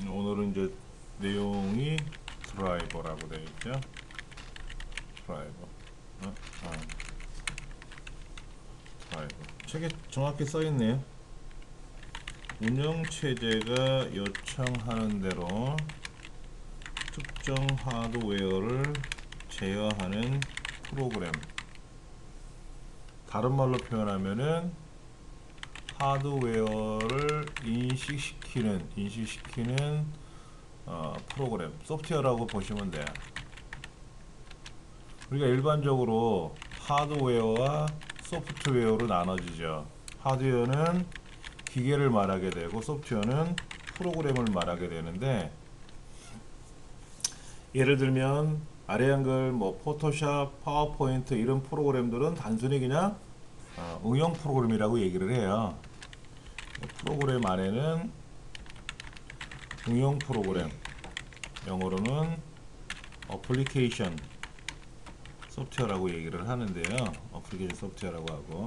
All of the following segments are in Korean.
오늘은 이제 내용이 드라이버라고 되어 있죠. 드라이버. 아, 드라이버. 책에 정확히 써 있네요. 운영 체제가 요청하는 대로 특정 하드웨어를 제어하는 프로그램. 다른 말로 표현하면은 하드웨어를 인식시키는 프로그램, 소프트웨어라고 보시면 돼요. 우리가 일반적으로 하드웨어와 소프트웨어로 나눠지죠. 하드웨어는 기계를 말하게 되고 소프트웨어는 프로그램을 말하게 되는데, 예를 들면 아래 한글 포토샵, 파워포인트 이런 프로그램들은 단순히 그냥 응용 프로그램이라고 얘기를 해요. 프로그램 안에는 응용 프로그램, 영어로는 어플리케이션 소프트웨어라고 얘기를 하는데요. 어플리케이션 소프트웨어라고 하고,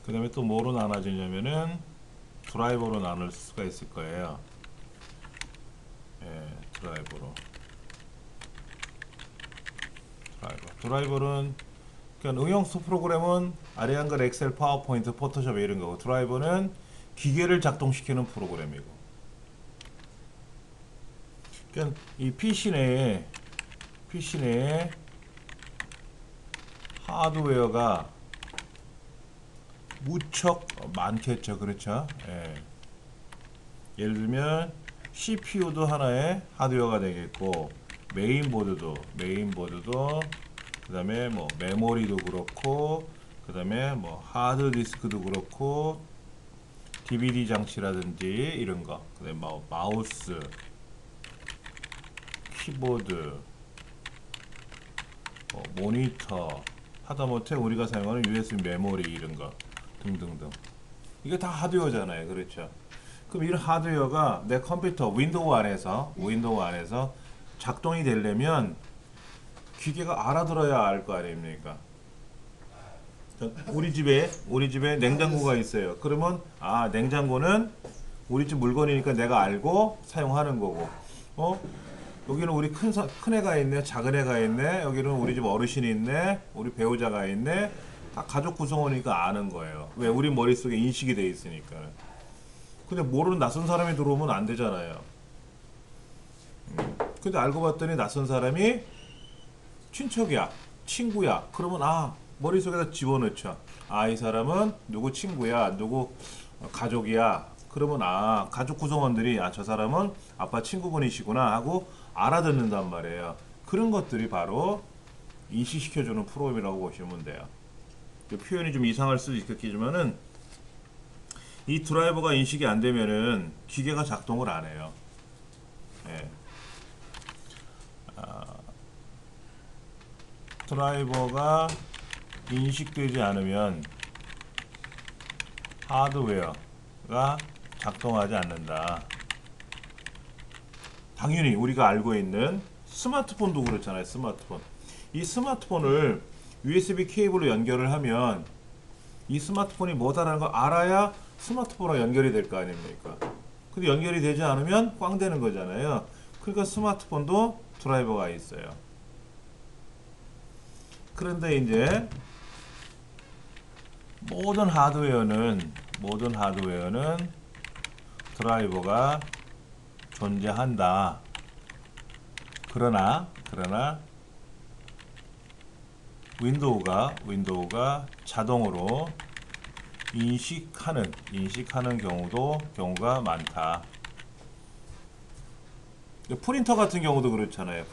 그 다음에 또 뭐로 나눠지냐면은 드라이버로 나눌 수가 있을 거예요. 예, 드라이버는 그러니까 응용 프로그램은 아래 한글 엑셀, 파워포인트, 포토샵 이런 거고, 드라이버는 기계를 작동시키는 프로그램이고. 그러니까 이 PC 내에 하드웨어가 무척 많겠죠. 그렇죠? 예. 예를 들면 CPU도 하나의 하드웨어가 되겠고, 메인보드도 그 다음에 메모리도 그렇고, 그 다음에 하드디스크도 그렇고, DVD 장치라든지 이런 거, 그 다음에 마우스, 키보드, 모니터, 하다못해 우리가 사용하는 USB 메모리 이런 거 등등등, 이게 다 하드웨어잖아요. 그렇죠? 그럼 이런 하드웨어가 내 컴퓨터 윈도우 안에서 작동이 되려면 기계가 알아들어야 알 거 아닙니까? 우리 집에 냉장고가 있어요. 그러면 냉장고는 우리 집 물건이니까 내가 알고 사용하는 거고, 여기는 우리 큰 애가 있네, 작은 애가 있네, 여기는 우리 집 어르신이 있네, 우리 배우자가 있네, 다 가족 구성원이니까 아는 거예요. 왜? 우리 머릿속에 인식이 돼 있으니까. 근데 모르는 낯선 사람이 들어오면 안 되잖아요. 근데 알고 봤더니 낯선 사람이 친척이야, 친구야. 그러면 머릿속에다 집어넣죠. 이 사람은 누구 친구야, 누구 가족이야. 그러면 가족 구성원들이 저 사람은 아빠 친구분이시구나 하고 알아듣는단 말이에요. 그런 것들이 바로 인식시켜주는 프로그램이라고 보시면 돼요. 표현이 좀 이상할 수도 있겠지만은, 이 드라이버가 인식이 안 되면은 기계가 작동을 안 해요. 예. 드라이버가 인식되지 않으면 하드웨어가 작동하지 않는다. 당연히 우리가 알고 있는 스마트폰도 그렇잖아요. 스마트폰. 이 스마트폰을 USB 케이블로 연결을 하면 이 스마트폰이 뭐다라는 걸 알아야 스마트폰과 연결이 될 거 아닙니까? 근데 연결이 되지 않으면 꽝 되는 거잖아요. 그러니까 스마트폰도 드라이버가 있어요. 그런데 이제 모든 하드웨어는 드라이버가 존재한다. 그러나 윈도우가 자동으로 인식하는 경우가 많다. 프린터 같은 경우도 그렇잖아요.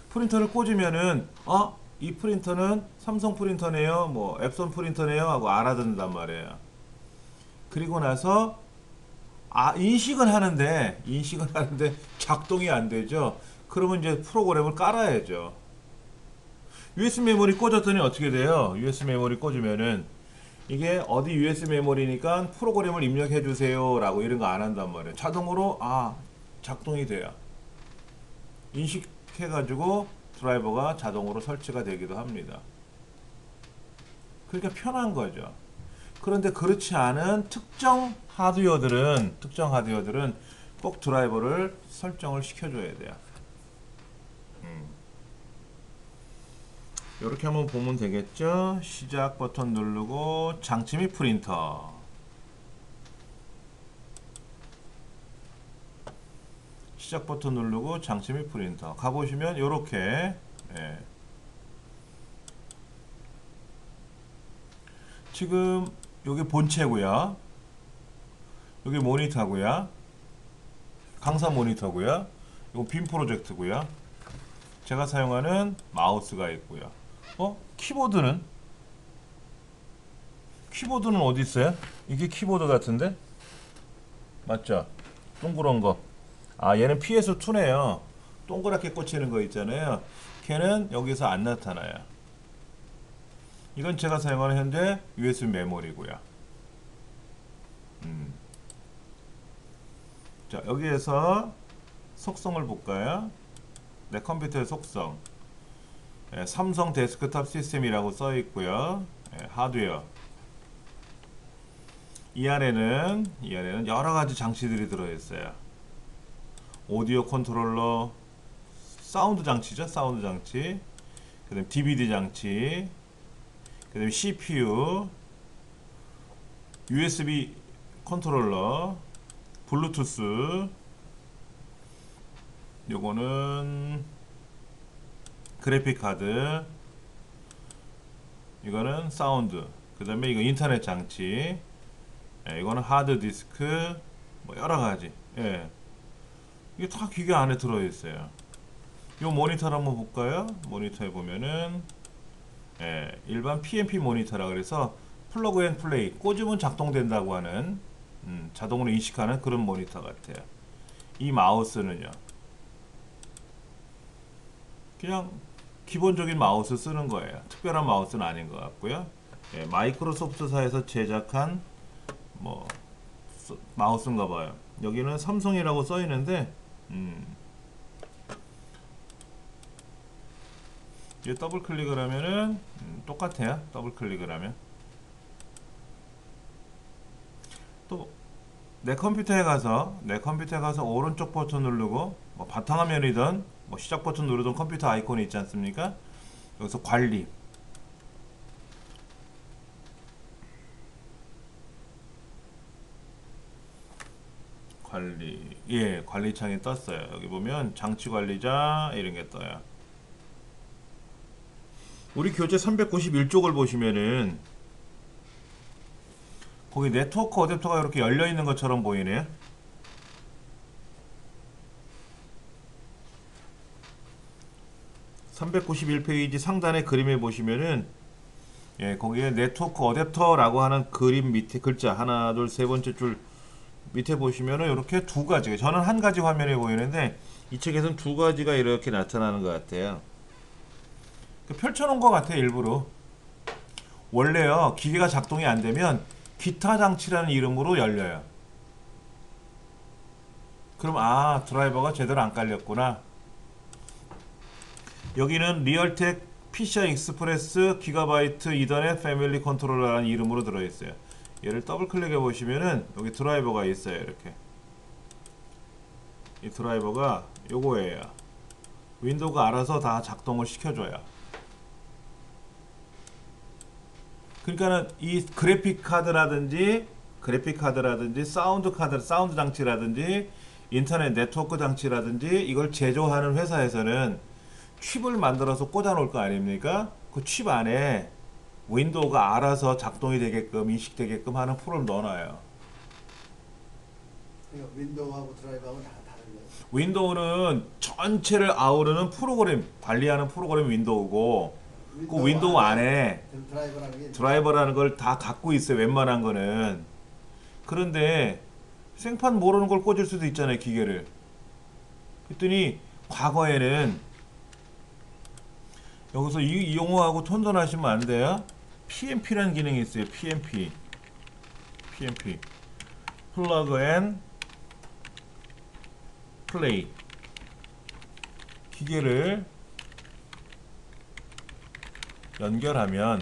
프린터를 꽂으면은 이 프린터는 삼성 프린터네요, 앱손 프린터네요 하고 알아듣는단 말이에요. 그리고 나서 인식은 하는데 작동이 안 되죠. 그러면 이제 프로그램을 깔아야죠. USB 메모리 꽂았더니 어떻게 돼요? USB 메모리 꽂으면은 이게 어디 USB 메모리니까 프로그램을 입력해 주세요 라고 이런 거 안 한단 말이에요. 자동으로 작동이 돼요. 인식해 가지고 드라이버가 자동으로 설치가 되기도 합니다. 그러니까 편한 거죠. 그런데 그렇지 않은 특정 하드웨어들은 꼭 드라이버를 설정을 시켜줘야 돼요. 이렇게 한번 보면 되겠죠. 시작 버튼 누르고 장치 및 프린터, 시작 버튼 누르고 장치 및 프린터 가보시면 이렇게, 예. 지금 여기 본체고요, 여기 모니터고요, 강사 모니터고요, 이거 빔 프로젝트고요, 제가 사용하는 마우스가 있고요. 키보드는 어디 있어요? 이게 키보드 같은데? 맞죠? 동그란 거. 아, 얘는 PS2네요. 동그랗게 꽂히는 거 있잖아요. 걔는 여기서 안 나타나요. 이건 제가 사용하는 현재 USB 메모리고요. 자, 여기에서 속성을 볼까요? 내 컴퓨터의 속성. 삼성 데스크탑 시스템이라고 써 있고요. 하드웨어. 이 안에는 여러 가지 장치들이 들어 있어요. 오디오 컨트롤러, 사운드 장치죠, 사운드 장치. 그다음에 DVD 장치. 그다음에 CPU, USB 컨트롤러, 블루투스. 요거는 그래픽 카드, 이거는 사운드, 그 다음에 이거 인터넷 장치, 이거는 하드 디스크, 뭐 여러가지. 이게 다 기계 안에 들어있어요. 요 모니터를 한번 볼까요? 모니터에 보면은 일반 PNP 모니터라 그래서 플러그 앤 플레이, 꽂으면 작동된다고 하는, 자동으로 인식하는 그런 모니터 같아요. 이 마우스는요, 그냥 기본적인 마우스 쓰는 거예요. 특별한 마우스는 아닌 것 같고요. 마이크로소프트사에서 제작한 뭐 마우스인가 봐요. 여기는 삼성이라고 써 있는데, 이 더블 클릭을 하면은 똑같아요. 더블 클릭을 하면 또 내 컴퓨터에 가서 오른쪽 버튼 누르고, 뭐 바탕화면이든 뭐 시작 버튼 누르던 컴퓨터 아이콘이 있지 않습니까? 여기서 관리, 관리창이 떴어요. 여기 보면 장치 관리자 이런 게 떠요. 우리 교재 391쪽을 보시면은 거기 네트워크 어댑터가 이렇게 열려 있는 것처럼 보이네요. (391페이지) 상단의 그림에 보시면은, 거기에 네트워크 어댑터라고 하는 그림 밑에 글자 하나 둘 세 번째 줄 밑에 보시면은 이렇게 두 가지가, 저는 한 가지 화면에 보이는데 이 책에서는 두 가지가 이렇게 나타나는 것 같아요. 펼쳐놓은 것 같아요, 일부러. 원래요, 기계가 작동이 안 되면 기타 장치라는 이름으로 열려요. 그럼 드라이버가 제대로 안 깔렸구나. 여기는 리얼텍 PCI 익스프레스 기가바이트 이더넷 패밀리 컨트롤러라는 이름으로 들어있어요. 얘를 더블 클릭해 보시면은 여기 드라이버가 있어요. 이렇게 이 드라이버가 요거예요. 윈도우가 알아서 다 작동을 시켜줘요. 그러니까는 이 그래픽 카드라든지 사운드 장치라든지 인터넷 네트워크 장치라든지 이걸 제조하는 회사에서는 칩을 만들어서 꽂아 놓을 거 아닙니까? 그 칩 안에 윈도우가 알아서 작동이 되게끔, 인식되게끔 하는 프로그램을 넣어놔요. 그러니까 윈도우하고 드라이버하고 다 다른가요? 윈도우는 전체를 아우르는 프로그램, 관리하는 프로그램 윈도우고, 그 윈도우 안에 드라이버라는 걸 다 갖고 있어요. 웬만한 거는. 그런데 생판 모르는 걸 꽂을 수도 있잖아요, 기계를. 그랬더니 과거에는 여기서 이 용어하고 혼돈하시면 안 돼요. PMP라는 기능이 있어요. PMP 플러그 앤 플레이. 기계를 연결하면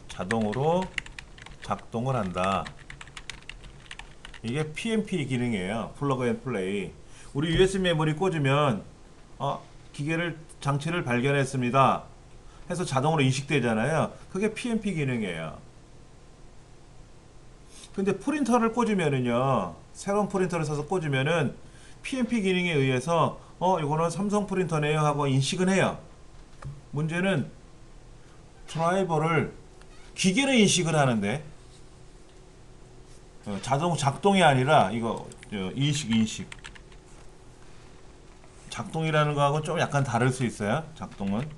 자동으로 작동을 한다. 이게 PMP 기능이에요. 플러그 앤 플레이. 우리 USB 메모리 꽂으면 기계를 장치를 발견했습니다 해서 자동으로 인식되잖아요. 그게 PMP 기능이에요. 근데 프린터를 꽂으면은요, 새로운 프린터를 사서 꽂으면은 PMP 기능에 의해서 이거는 삼성 프린터네요 하고 인식은 해요. 문제는 드라이버를 기계는 인식을 하는데 자동 작동이 아니라 이거 인식 작동이라는 거하고 좀 약간 다를 수 있어요. 작동은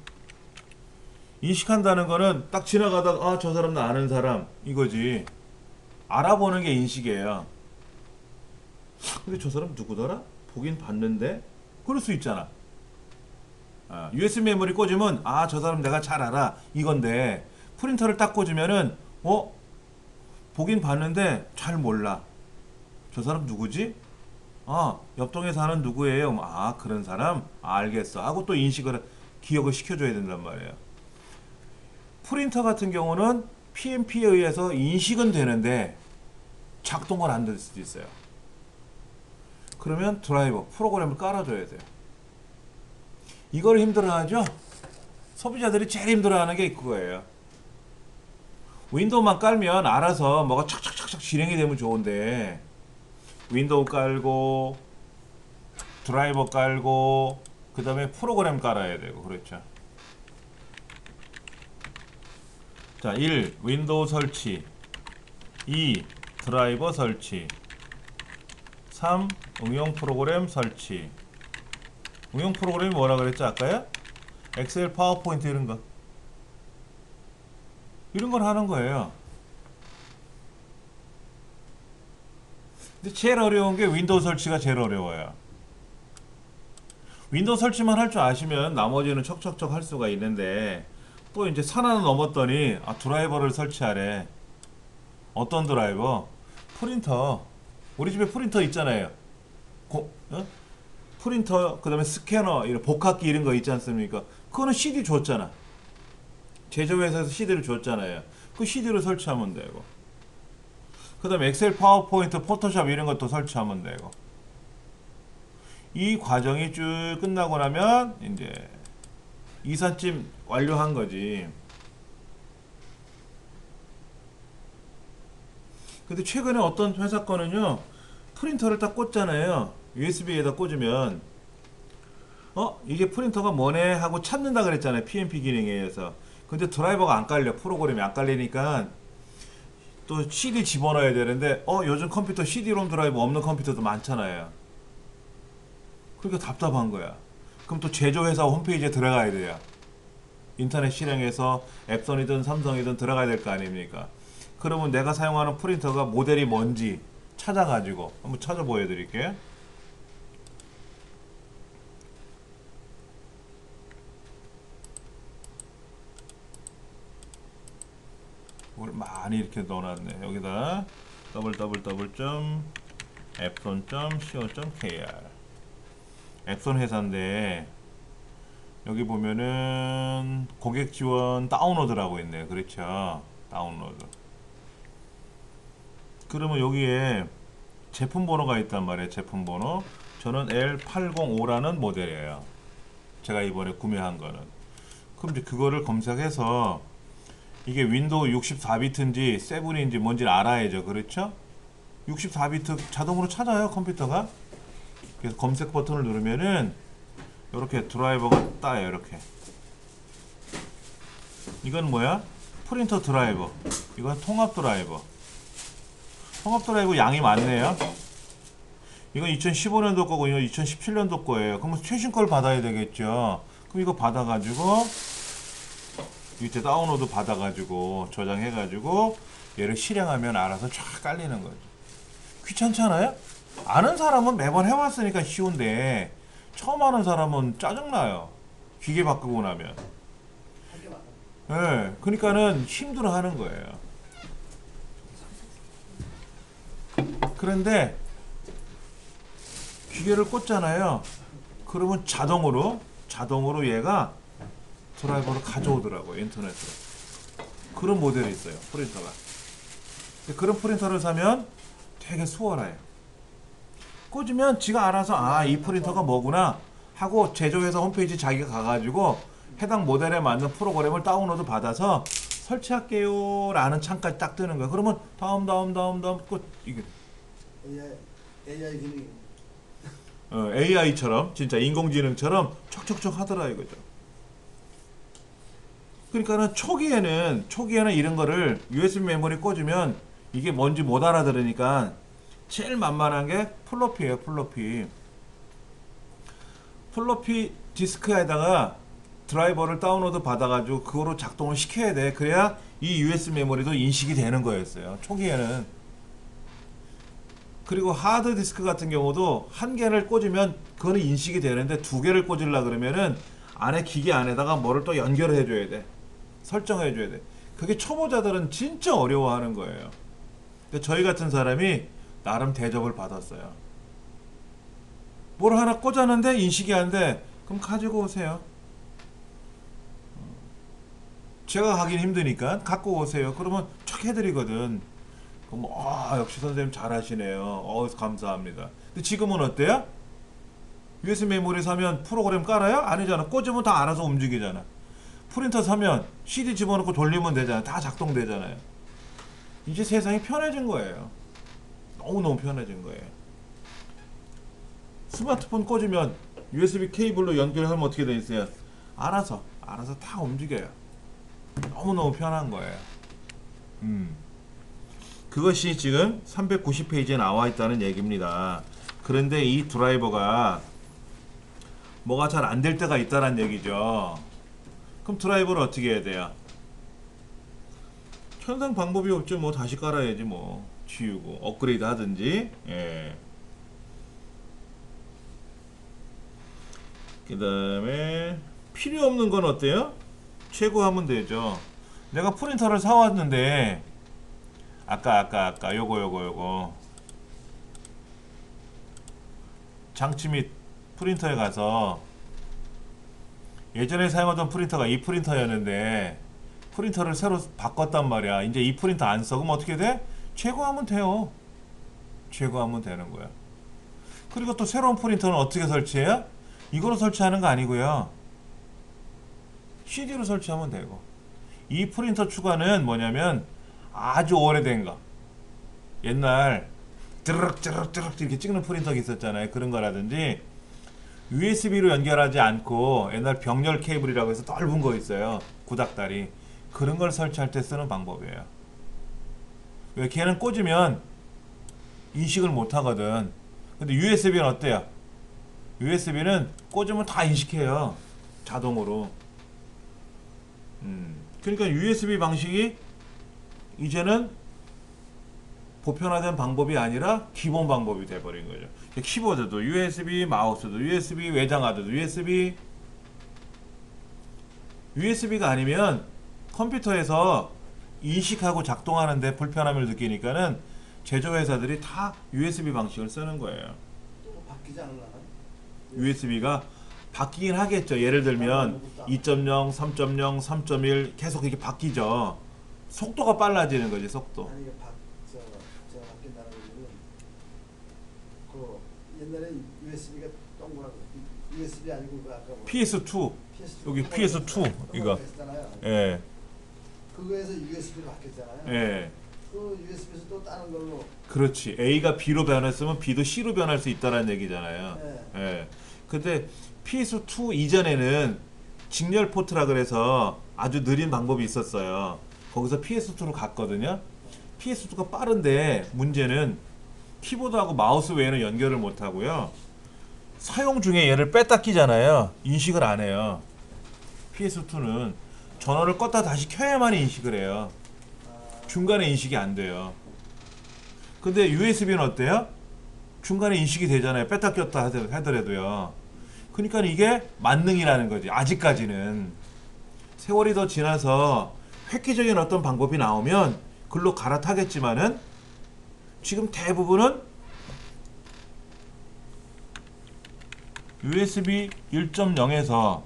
인식한다는 거는 딱 지나가다가 저 사람 나 아는 사람 이거지. 알아보는 게 인식이에요. 근데 저 사람 누구더라? 보긴 봤는데 그럴 수 있잖아. USB 메모리 꽂으면 저 사람 내가 잘 알아 이건데, 프린터를 딱 꽂으면은 보긴 봤는데 잘 몰라. 저 사람 누구지? 옆 동에 사는 누구예요? 그런 사람? 알겠어 하고 또 기억을 시켜줘야 된단 말이에요. 프린터 같은 경우는 PMP에 의해서 인식은 되는데 작동은 안 될 수도 있어요. 그러면 드라이버, 프로그램을 깔아줘야 돼요. 이걸 힘들어하죠? 소비자들이 제일 힘들어하는 게 그거예요. 윈도우만 깔면 알아서 뭐가 착착착착 실행이 되면 좋은데, 윈도우 깔고 드라이버 깔고 그 다음에 프로그램 깔아야 되고, 그렇죠. 자, 1. 윈도우 설치, 2. 드라이버 설치, 3. 응용 프로그램 설치. 응용 프로그램이 뭐라 그랬죠 아까요? 엑셀, 파워포인트 이런 걸 하는 거예요. 근데 제일 어려운 게 윈도우 설치가 제일 어려워요. 윈도우 설치만 할 줄 아시면 나머지는 척척척 할 수가 있는데, 또 이제 산 하나 넘었더니 드라이버를 설치하래. 어떤 드라이버? 프린터. 우리 집에 프린터 있잖아요. 프린터, 그 다음에 스캐너, 이런 복합기 이런 거 있지 않습니까? 그거는 CD 줬잖아. 제조회사에서 CD를 줬잖아요. 그 CD를 설치하면 되고, 그 다음에 엑셀, 파워포인트, 포토샵 이런 것도 설치하면 되고. 이 과정이 쭉 끝나고 나면 이제 이삿짐 완료한 거지. 근데 최근에 어떤 회사 거는요, 프린터를 딱 꽂잖아요. USB에다 꽂으면 이게 프린터가 뭐네 하고 찾는다 그랬잖아요. PMP 기능에 의해서. 근데 드라이버가 안 깔려. 프로그램이 안 깔리니까 또 CD 집어넣어야 되는데 요즘 컴퓨터 CD롬 드라이버 없는 컴퓨터도 많잖아요. 그러니까 답답한 거야. 그럼 또 제조회사 홈페이지에 들어가야 돼요. 인터넷 실행해서 앱손이든 삼성이든 들어가야 될 거 아닙니까? 그러면 내가 사용하는 프린터가 모델이 뭔지 찾아가지고 한번 찾아 보여드릴게요. 뭘 많이 이렇게 넣어놨네. 여기다 www.epson.co.kr 앱손 회사인데, 여기 보면은 고객 지원 다운로드라고 있네요. 그렇죠. 다운로드. 그러면 여기에 제품 번호가 있단 말이에요. 제품 번호. 저는 L805라는 모델이에요. 제가 이번에 구매한 거는. 그럼 이제 그거를 검색해서 이게 윈도우 64비트인지 7인지 뭔지를 알아야죠. 그렇죠? 64비트 자동으로 찾아요, 컴퓨터가. 그래서 검색 버튼을 누르면은 이렇게 드라이버가 따요. 이렇게. 이건 뭐야? 프린터 드라이버. 이건 통합 드라이버. 통합 드라이버 양이 많네요. 이건 2015년도 거고 이건 2017년도 거예요. 그러면 최신 걸 받아야 되겠죠. 그럼 이거 받아가지고 밑에 다운로드 받아가지고 저장해가지고 얘를 실행하면 알아서 쫙 깔리는 거죠. 귀찮지 않아요? 아는 사람은 매번 해왔으니까 쉬운데 처음 하는 사람은 짜증나요. 기계 바꾸고 나면. 네, 그러니까는 힘들어하는 거예요. 그런데 기계를 꽂잖아요. 그러면 자동으로 얘가 드라이버를 가져오더라고요. 인터넷으로. 그런 모델이 있어요. 프린터가. 그런 프린터를 사면 되게 수월해요. 꽂으면 지가 알아서 아, 이 프린터가 뭐구나 하고 제조회사 홈페이지 자기가 가가지고 해당 모델에 맞는 프로그램을 다운로드 받아서 설치할게요 라는 창까지 딱 뜨는 거야. 그러면 다음 꽂 이게 AI 기능이 AI처럼 진짜 인공지능처럼 척척척 하더라 이거죠. 그러니까는 초기에는 이런 거를 USB 메모리 꽂으면 이게 뭔지 못 알아들으니까 제일 만만한 게 플로피예요. 플로피 디스크에다가 드라이버를 다운로드 받아가지고 그거로 작동을 시켜야 돼. 그래야 이 USB 메모리도 인식이 되는 거였어요. 초기에는. 그리고 하드 디스크 같은 경우도 한 개를 꽂으면 그거는 인식이 되는데 두 개를 꽂으려 그러면은 안에 기계 안에다가 뭐를 또 연결을 해줘야 돼. 설정해 줘야 돼. 그게 초보자들은 진짜 어려워하는 거예요. 근데 저희 같은 사람이 나름 대접을 받았어요. 뭘 하나 꽂았는데 인식이 안 돼. 그럼 가지고 오세요. 제가 가긴 힘드니까 갖고 오세요. 그러면 척 해드리거든. 그럼 역시 선생님 잘하시네요. 감사합니다. 근데 지금은 어때요? USB 메모리 사면 프로그램 깔아요? 아니잖아. 꽂으면 다 알아서 움직이잖아. 프린터 사면 CD 집어넣고 돌리면 되잖아. 다 작동되잖아요. 이제 세상이 편해진 거예요. 너무너무 편해진 거예요. 스마트폰 꽂으면 USB 케이블로 연결하면 어떻게 돼 있어요? 알아서 다 움직여요. 너무너무 편한 거예요. 그것이 지금 390페이지에 나와 있다는 얘기입니다. 그런데 이 드라이버가 뭐가 잘 안 될 때가 있다는 얘기죠. 그럼 드라이버를 어떻게 해야 돼요? 현상 방법이 없죠. 뭐 다시 깔아야지 뭐. 지우고 업그레이드 하든지. 예. 그 다음에 필요 없는 건 어때요? 최고하면 되죠. 내가 프린터를 사왔는데 아까 요거 장치 및 프린터에 가서 예전에 사용하던 프린터가 이 프린터였는데 프린터를 새로 바꿨단 말이야. 이제 이 프린터 안 써. 그럼 어떻게 돼? 제거하면 돼요. 제거하면 되는 거야. 그리고 또 새로운 프린터는 어떻게 설치해요? 이거로 설치하는 거 아니고요. CD로 설치하면 되고. 이 프린터 추가는 뭐냐면 아주 오래된 거. 옛날 찌르륵 이렇게 찍는 프린터가 있었잖아요. 그런 거라든지 USB로 연결하지 않고 옛날 병렬 케이블이라고 해서 넓은 거 있어요. 구닥다리. 그런 걸 설치할 때 쓰는 방법이에요. 왜 걔는 꽂으면 인식을 못 하거든. 근데 USB는 어때요? USB는 꽂으면 다 인식해요. 자동으로. 그러니까 USB 방식이 이제는 보편화된 방법이 아니라 기본 방법이 돼버린 거죠. 키보드도 USB, 마우스도 USB, 외장하드도 USB가 아니면 컴퓨터에서 인식하고 작동하는데 불편함을 느끼니까는 제조회사들이 다 USB 방식을 쓰는 거예요. 또 바뀌지 않을라나? USB가 바뀌긴 하겠죠. 예를 들면 2.0, 3.0, 3.1 계속 이렇게 바뀌죠. 속도가 빨라지는 거지, 속도. 아니 이게 바뀐다는 거는 그 옛날에 USB가 동그랗고 USB 아니고 그 아까 뭐 PS2 여기 PS2 이거. 예. 그거에서 USB로 바뀌었잖아요. 예. 그 USB에서 또 다른 걸로. 그렇지. A가 B로 변했으면 B도 C로 변할 수 있다는 얘기잖아요. 네. 예. 근데 PS2 이전에는 직렬 포트라 그래서 아주 느린 방법이 있었어요. 거기서 PS2로 갔거든요. PS2가 빠른데 문제는 키보드하고 마우스 외에는 연결을 못 하고요. 사용 중에 얘를 뺐다 끼잖아요. 인식을 안 해요. PS2는 전원을 껐다 다시 켜야만 인식을 해요. 중간에 인식이 안 돼요. 근데 USB는 어때요? 중간에 인식이 되잖아요. 뺐다 꼈다 하더라도요. 그러니까 이게 만능이라는 거지. 아직까지는. 세월이 더 지나서 획기적인 어떤 방법이 나오면 글로 갈아타겠지만은 지금 대부분은 USB 1.0에서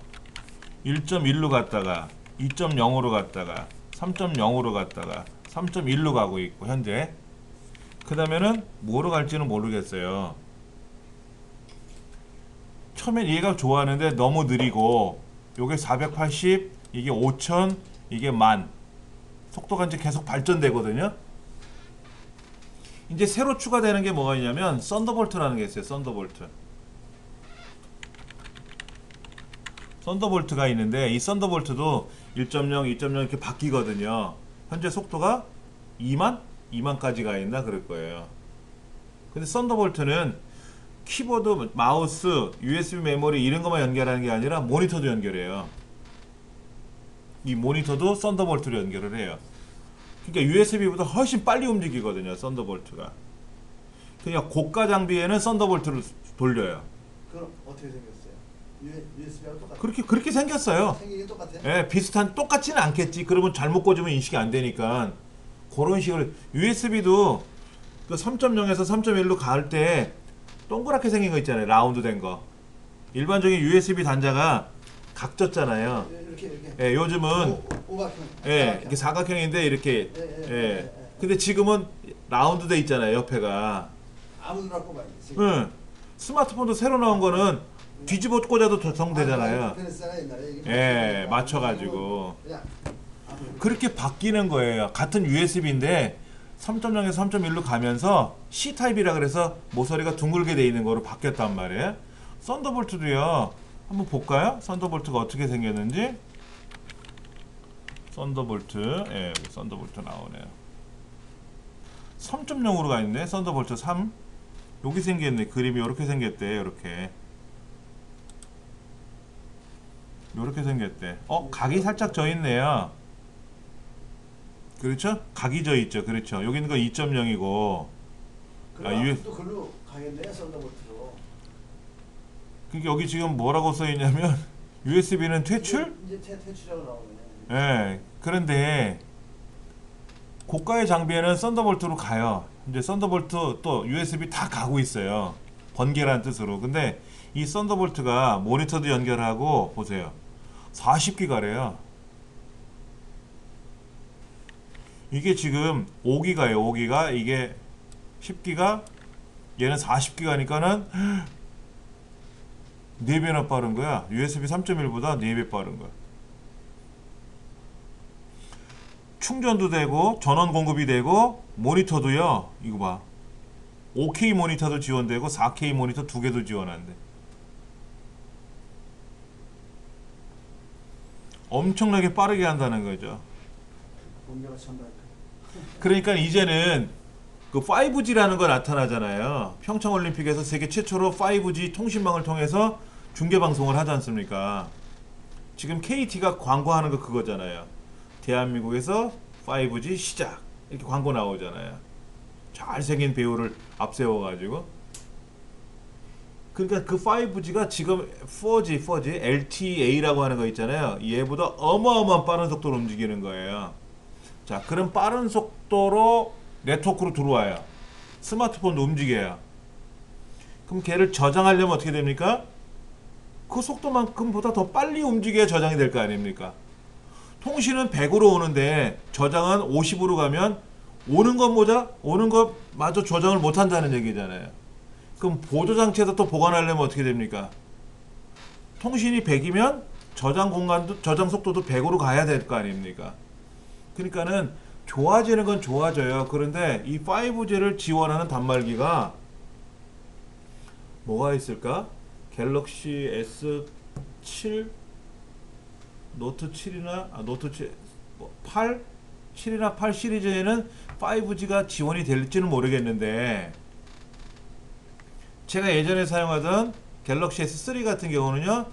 1.1로 갔다가 2.0으로 갔다가 3.0으로 갔다가 3.1로 가고 있고 현재 그 다음에는 뭐로 갈지는 모르겠어요. 처음엔 얘가 좋아하는데 너무 느리고 요게 480, 이게 5000, 이게 10,000 속도가 이제 계속 발전되거든요. 이제 새로 추가되는 게 뭐가 있냐면 썬더볼트라는 게 있어요. 썬더볼트가 있는데 이 썬더볼트도 1.0, 2.0 이렇게 바뀌거든요. 현재 속도가 2만?2만까지 가 있나 그럴 거예요. 근데 썬더볼트는 키보드, 마우스, USB 메모리 이런 것만 연결하는 게 아니라 모니터도 연결해요. 이 모니터도 썬더볼트로 연결을 해요. 그러니까 USB보다 훨씬 빨리 움직이거든요. 썬더볼트가. 그러니까 고가 장비에는 썬더볼트를 돌려요. 그럼 어떻게 생겼어요? USB하고 똑같아요? 그렇게 생겼어요. 생기긴 똑같아요? 예, 똑같지는 않겠지. 그러면 잘못 꽂으면 인식이 안 되니까. 그런 식으로 USB도 그 3.0에서 3.1로 갈 때 동그랗게 생긴 거 있잖아요. 라운드 된 거. 일반적인 USB 단자가 각졌잖아요. 이렇게 예, 요즘은 오각형. 예, 이렇게 사각형인데 이렇게 예. 근데 지금은 라운드 돼 있잖아요. 옆에가. 아무데나 꼽아야 돼. 지금. 응. 스마트폰도 새로 나온 거는 뒤집어 꽂아도 적용되잖아요. 불편했잖아요, 옛날에. 이게 예, 맞춰가지고. 그냥 아무데나. 그렇게 바뀌는 거예요. 같은 USB인데 3.0에서 3.1로 가면서 C타입이라 그래서 모서리가 둥글게 돼 있는 거로 바뀌었단 말이에요. 썬더볼트도요. 한번 볼까요? 썬더볼트가 어떻게 생겼는지. 썬더볼트. 예, 썬더볼트 나오네요. 3.0으로 가 있네. 썬더볼트 3. 여기 생겼네. 그림이 이렇게 생겼대. 이렇게 생겼대. 각이 살짝 져 있네요. 그렇죠? 각이 져 있죠. 그렇죠. 여기 있는 거 2.0이고. 그럼 또 글로 가겠네요, 썬더볼트로. 그러니까 여기 지금 뭐라고 써 있냐면 USB는 퇴출? 이제 퇴출하고 나오네. 예. 그런데 고가의 장비에는 썬더볼트로 가요. 이제 썬더볼트 또 USB 다 가고 있어요. 번개라는 뜻으로. 근데 이 썬더볼트가 모니터도 연결하고 보세요. 40기가래요. 이게 지금 5기가예요. 5기가. 이게 10기가. 얘는 40기가니까는 4배나 빠른 거야. USB 3.1보다 4배 빠른 거야. 충전도 되고 전원 공급이 되고 모니터도요. 이거 봐. 5K 모니터도 지원되고 4K 모니터 2개도 지원한대. 엄청나게 빠르게 한다는 거죠. 공개가 전달. 그러니까 이제는 그 5G라는 거 나타나잖아요. 평창올림픽에서 세계 최초로 5G 통신망을 통해서 중계방송을 하지 않습니까? 지금 KT가 광고하는 거 그거잖아요. 대한민국에서 5G 시작 이렇게 광고 나오잖아요. 잘생긴 배우를 앞세워가지고. 그러니까 그 5G가 지금 4G LTA라고 하는 거 있잖아요. 얘보다 어마어마한 빠른 속도로 움직이는 거예요. 자, 그런 빠른 속도로 네트워크로 들어와요. 스마트폰도 움직여요. 그럼 걔를 저장하려면 어떻게 됩니까? 그 속도만큼보다 더 빨리 움직여야 저장이 될 거 아닙니까? 통신은 100으로 오는데 저장은 50으로 가면 오는 것마저 저장을 못 한다는 얘기잖아요. 그럼 보조장치에다 또 보관하려면 어떻게 됩니까? 통신이 100이면 저장 속도도 100으로 가야 될 거 아닙니까? 그러니까는 좋아지는 건 좋아져요. 그런데 이 5G를 지원하는 단말기가 뭐가 있을까? 갤럭시 S7, 노트 7이나 노트 7, 8, 7이나 8 시리즈에는 5G가 지원이 될지는 모르겠는데 제가 예전에 사용하던 갤럭시 S3 같은 경우는요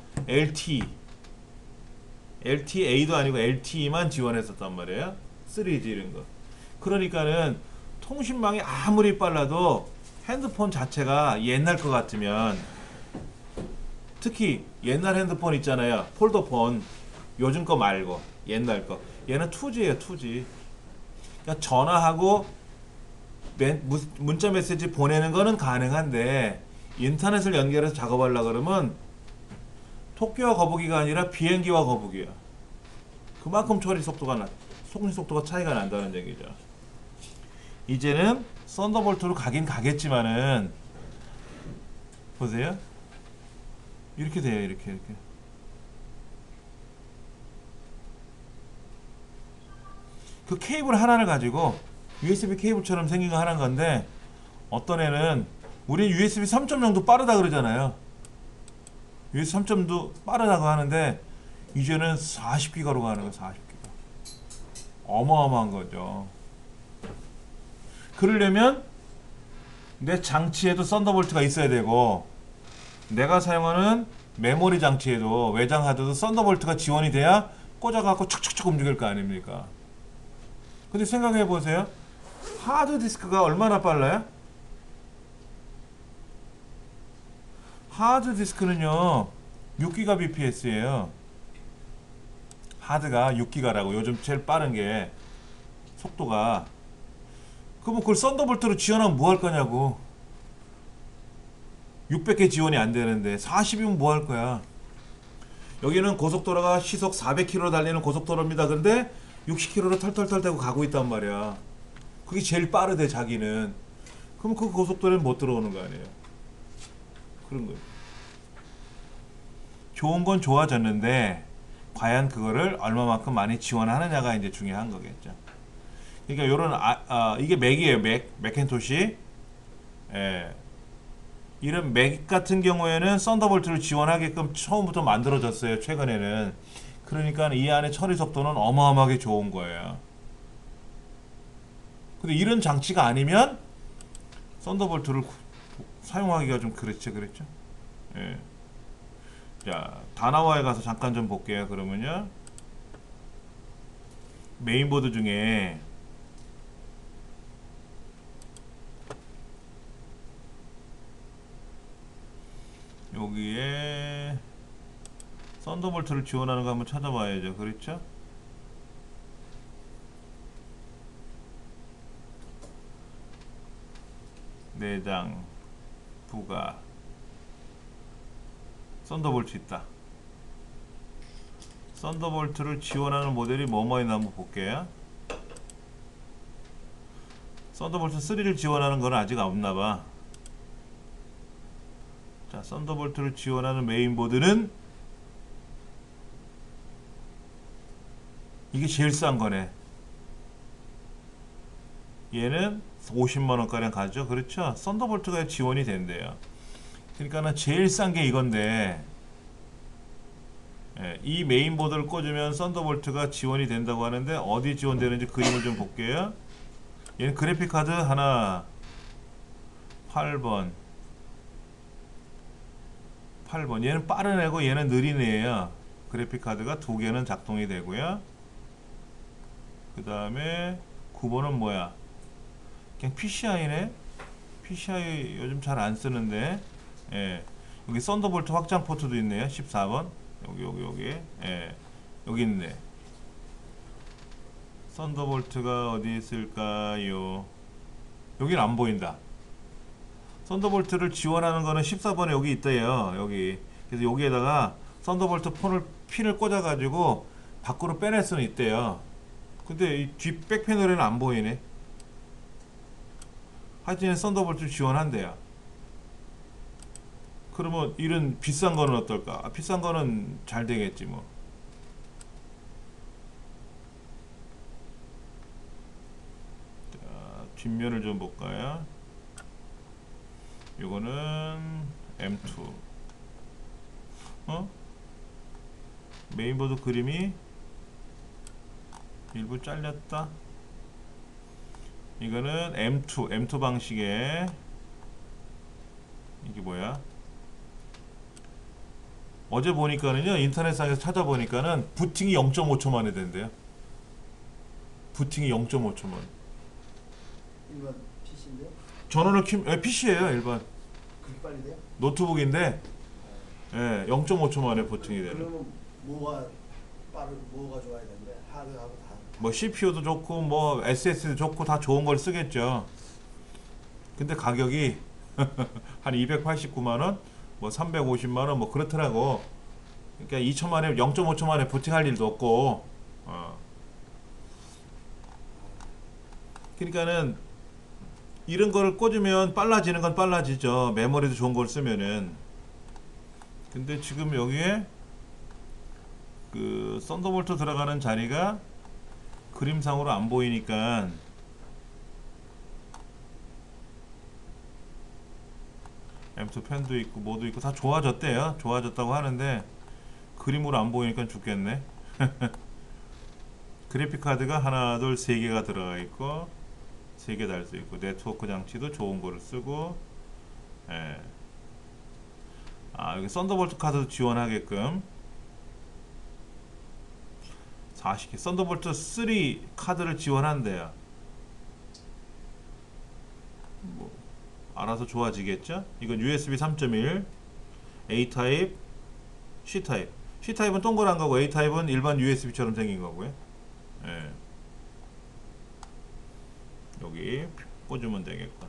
LTA도 아니고 LTE만 지원했었단 말이에요. 3G 이런 거. 그러니까는 통신망이 아무리 빨라도 핸드폰 자체가 옛날 것 같으면, 특히 옛날 핸드폰 있잖아요. 폴더폰. 요즘 거 말고 옛날 거. 얘는 2G예요. 2G. 그러니까 전화하고 문자 메시지 보내는 거는 가능한데 인터넷을 연결해서 작업하려고 그러면 토끼와 거북이가 아니라 비행기와 거북이야. 그만큼 처리 속도가 차이가 난다는 얘기죠. 이제는 썬더볼트로 가긴 가겠지만은 보세요. 이렇게 돼요. 이렇게. 그 케이블 하나를 가지고 USB 케이블처럼 생긴 거 하나인 건데 어떤 애는 우리 USB 3.0도 빠르다 그러잖아요. USB 3.0도 빠르다고 하는데 이제는 40기가로 가는 거예요. 40기가. 어마어마한 거죠. 그러려면 내 장치에도 썬더볼트가 있어야 되고 내가 사용하는 메모리 장치에도 외장 하드도 썬더볼트가 지원이 돼야 꽂아갖고 척척척 움직일 거 아닙니까? 근데 생각해 보세요. 하드 디스크가 얼마나 빨라요? 하드 디스크는요 6기가 bps예요. 하드가 6기가라고 요즘 제일 빠른 게 속도가. 그럼 그걸 썬더볼트로 지원하면 뭐 할 거냐고. 600개 지원이 안 되는데 40이면 뭐 할 거야. 여기는 고속도로가 시속 400km 달리는 고속도로입니다. 근데 60km로 털털털 대고 가고 있단 말이야. 그게 제일 빠르대 자기는. 그럼 그 고속도로는 못 들어오는 거 아니에요. 그런 거예요. 좋은 건 좋아졌는데 과연 그거를 얼마만큼 많이 지원하느냐가 이제 중요한 거겠죠. 그러니까 요런 이게 맥이에요. 맥킨토시. 예. 이런 맥 같은 경우에는 썬더볼트를 지원하게끔 처음부터 만들어졌어요. 최근에는. 그러니까 이 안에 처리 속도는 어마어마하게 좋은 거예요. 근데 이런 장치가 아니면 썬더볼트를 사용하기가 좀 그렇죠. 예. 자, 다나와에 가서 잠깐 좀 볼게요. 그러면요. 메인보드 중에 여기에 썬더볼트를 지원하는 거 한번 찾아봐야죠. 그렇죠? 내장, 부가, 썬더볼트 있다. 썬더볼트를 지원하는 모델이 뭐뭐 있나 한번 볼게요. 썬더볼트 3를 지원하는 건 아직 없나봐. 자, 썬더볼트를 지원하는 메인보드는 이게 제일 싼 거네. 얘는 50만원가량 가죠. 그렇죠? 썬더볼트가 지원이 된대요. 그러니까는 제일 싼 게 이건데, 예, 이 메인보드를 꽂으면 썬더볼트가 지원이 된다고 하는데 어디 지원되는지 그림을 좀 볼게요. 얘는 그래픽카드 하나 8번 얘는 빠른 애고 얘는 느린 애예요. 그래픽카드가 두 개는 작동이 되고요. 그 다음에 9번은 뭐야? 그냥 PCI네. PCI 요즘 잘 안 쓰는데, 예. 여기 썬더볼트 확장 포트도 있네요. 14번. 여기. 예. 여기 있네. 썬더볼트가 어디 있을까요? 여긴 안 보인다. 썬더볼트를 지원하는 거는 14번에 여기 있대요. 여기. 그래서 여기에다가 썬더볼트 핀을 꽂아가지고 밖으로 빼낼 수는 있대요. 근데 이 뒷 백패널에는 안 보이네. 하여튼 썬더볼트 지원한대요. 그러면 이런 비싼 거는 어떨까? 비싼 거는 잘 되겠지 뭐. 자, 뒷면을 좀 볼까요? 요거는 M2. 메인보드 그림이 일부 잘렸다. 이거는 M2 방식의, 이게 뭐야? 어제 보니까는요, 인터넷상에서 찾아보니까는 부팅이 0.5초 만에 된대요. 부팅이 0.5초 만. 일반 PC인데요? 전원을 PC예요, 일반. 그렇게 빨리 돼요? 노트북인데, 예, 0.5초 만에 부팅이 되는. 그러면 뭐가 좋아야 되는데 하드하고 다. 뭐 CPU도 좋고 뭐 SSD도 좋고 다 좋은 걸 쓰겠죠. 근데 가격이 한 289만원, 뭐 350만원 뭐 그렇더라고. 그러니까 2초만에 0.5초 만에 부팅할 일도 없고. 그러니까는 이런 거를 꽂으면 빨라지는 건 빨라지죠. 메모리도 좋은 걸 쓰면은. 근데 지금 여기에 그 썬더볼트 들어가는 자리가 그림상으로 안 보이니까 M2 펜도 있고 뭐도 있고 다 좋아졌대요. 좋아졌다고 하는데 그림으로 안 보이니까 죽겠네. 그래픽 카드가 하나, 둘, 세 개가 들어가 있고 세 개 달 수 있고 네트워크 장치도 좋은 거를 쓰고 예. 아 여기 썬더볼트 카드도 지원하게끔 40개 썬더볼트 3 카드를 지원한대요. 뭐 알아서 좋아지겠죠? 이건 USB 3.1 A 타입, C 타입. C 타입은 동그란 거고 A 타입은 일반 USB처럼 생긴 거고요. 예. 여기 꽂으면 되겠군.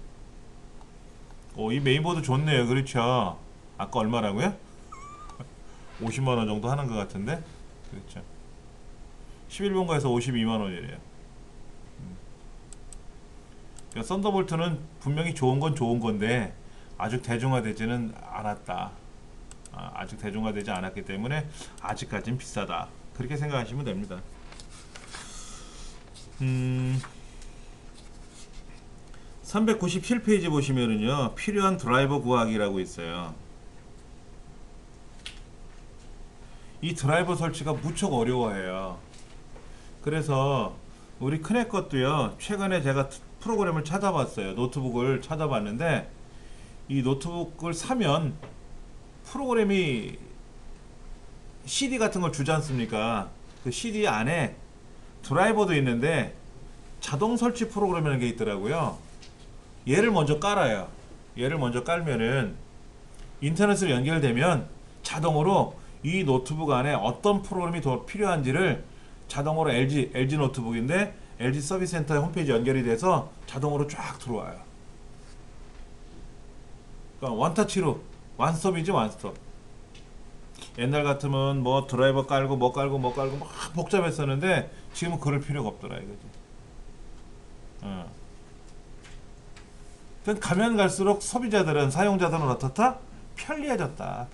이 메인보드 좋네요. 그렇죠? 아까 얼마라고요? 50만원 정도 하는 것 같은데? 그렇죠. 11번가에서 52만원이래요. 그러니까 썬더볼트는 분명히 좋은 건 좋은 건데 아직 대중화되지는 않았다. 아직 대중화되지 않았기 때문에 아직까지는 비싸다. 그렇게 생각하시면 됩니다. 397페이지 보시면은요, 필요한 드라이버 구하기라고 있어요. 이 드라이버 설치가 무척 어려워해요. 그래서 우리 큰애 것도요, 최근에 제가 프로그램을 찾아봤어요. 노트북을 찾아봤는데 이 노트북을 사면 프로그램이 CD 같은 걸 주지 않습니까? 그 CD 안에 드라이버도 있는데 자동 설치 프로그램이라는 게 있더라고요. 얘를 먼저 깔아요. 얘를 먼저 깔면은 인터넷으로 연결되면 자동으로 이 노트북 안에 어떤 프로그램이 더 필요한지를 자동으로 LG 노트북인데 LG 서비스 센터의 홈페이지 연결이 돼서 자동으로 쫙 들어와요. 그러니까 원터치로 완스톱이지 완스톱. 옛날 같으면 뭐 드라이버 깔고 뭐 깔고 뭐 깔고 막 복잡했었는데 지금은 그럴 필요가 없더라 이거지. 가면 갈수록 소비자들은 사용자들은 어떻다? 편리해졌다.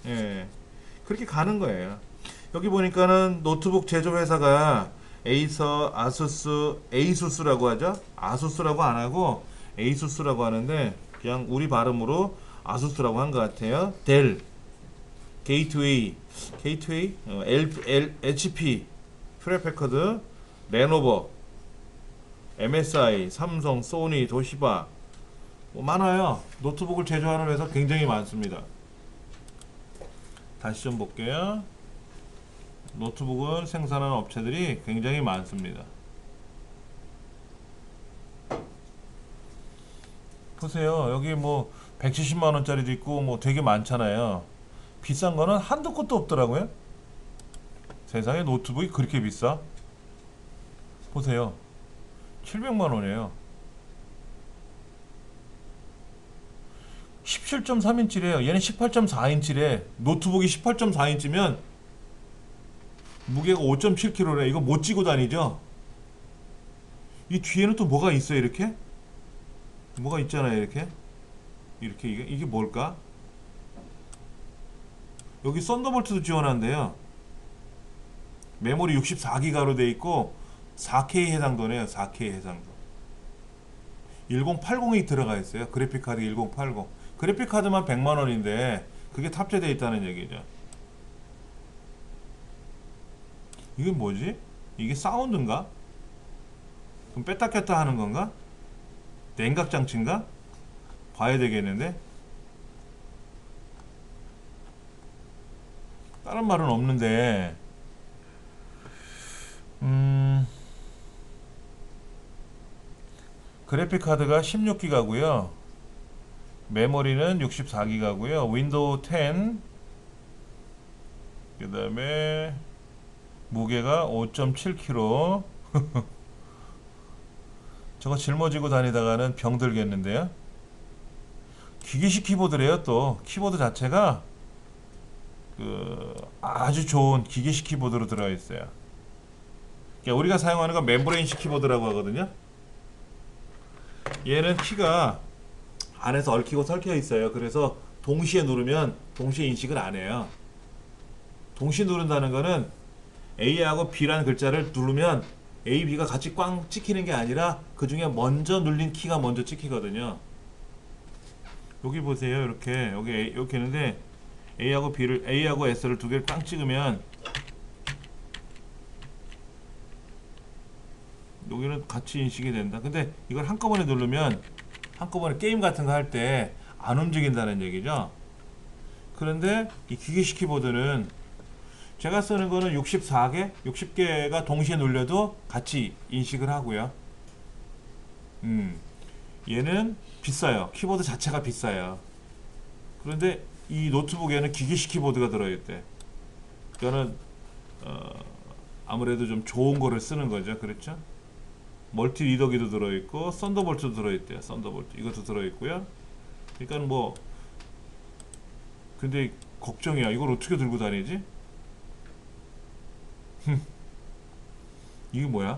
예, 그렇게 가는 거예요. 여기 보니까는 노트북 제조 회사가 에이서, 에이수스라고 하죠. 아수스라고 안 하고 에이수스라고 하는데 그냥 우리 발음으로 아수스라고 한 것 같아요. 델, 게이트웨이, HP, 퓨레패커드, 레노버, MSI, 삼성, 소니, 도시바 뭐 많아요. 노트북을 제조하는 회사 굉장히 많습니다. 다시 좀 볼게요. 노트북을 생산하는 업체들이 굉장히 많습니다. 보세요. 여기 뭐 170만원짜리도 있고 뭐 되게 많잖아요. 비싼 거는 한두 곳도 없더라고요. 세상에 노트북이 그렇게 비싸? 보세요. 700만원이에요. 17.3인치래요. 얘는 18.4인치래. 노트북이 18.4인치면 무게가 5.7kg래. 이거 못 쥐고 다니죠? 이 뒤에는 또 뭐가 있어요, 이렇게? 뭐가 있잖아요, 이렇게. 이게 뭘까? 여기 썬더볼트도 지원한대요. 메모리 64기가로 돼 있고 4K 해상도네요. 4K 해상도. 1080이 들어가 있어요. 그래픽카드 1080. 그래픽카드만 100만원인데 그게 탑재되어 있다는 얘기죠. 이게 뭐지? 이게 사운드인가? 그럼 뺐다 꼈다 하는 건가? 냉각장치인가? 봐야 되겠는데? 다른 말은 없는데 그래픽카드가 16기가고요 메모리는 64기가고요 윈도우 10 그 다음에 무게가 5.7kg 저거 짊어지고 다니다가는 병들겠는데요. 기계식 키보드래요. 또 키보드 자체가 아주 좋은 기계식 키보드로 들어가 있어요. 그러니까 우리가 사용하는 건 멤브레인식 키보드라고 하거든요. 얘는 키가 안에서 얽히고 설켜 있어요. 그래서 동시에 누르면 동시에 인식을 안 해요. 동시에 누른다는 거는 A하고 B라는 글자를 누르면 A, B가 같이 꽝 찍히는 게 아니라 그 중에 먼저 눌린 키가 먼저 찍히거든요. 여기 보세요. 이렇게 여기 이렇게 있는데 A하고 S를 두 개를 꽝 찍으면 여기는 같이 인식이 된다. 근데 이걸 한꺼번에 누르면 한꺼번에 게임 같은 거 할 때 안 움직인다는 얘기죠. 그런데 이 기계식 키보드는 제가 쓰는 거는 60개가 동시에 눌려도 같이 인식을 하고요. 얘는 비싸요. 키보드 자체가 비싸요. 그런데 이 노트북에는 기계식 키보드가 들어있대. 그러니까는 아무래도 좀 좋은 거를 쓰는 거죠. 그렇죠? 멀티 리더기도 들어있고 썬더볼트도 들어있대요. 썬더볼트 이것도 들어있고요. 그러니까 뭐 근데 걱정이야. 이걸 어떻게 들고 다니지? 이게 뭐야?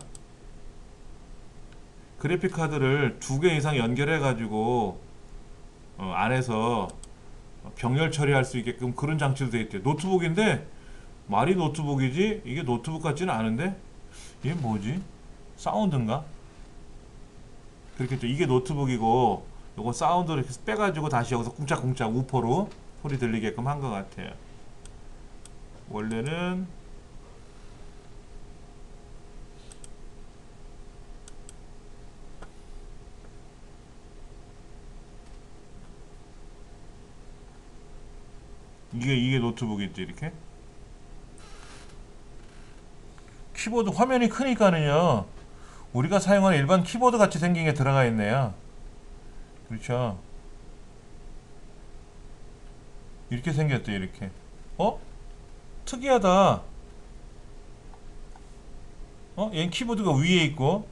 그래픽 카드를 2개 이상 연결해 가지고 안에서 병렬 처리할 수 있게끔 그런 장치도 되어 있대요. 노트북인데 말이 노트북이지 이게 노트북 같지는 않은데 이게 뭐지? 사운드인가? 그렇겠죠. 이게 노트북이고 요거 사운드를 이렇게 빼가지고 다시 여기서 쿵짝쿵짝 우퍼로 소리 들리게끔 한 것 같아요. 원래는 이게 노트북이지. 이렇게 키보드 화면이 크니까는요 우리가 사용하는 일반 키보드 같이 생긴 게 들어가 있네요. 그렇죠. 이렇게 생겼대. 이렇게 특이하다. 얘는 키보드가 위에 있고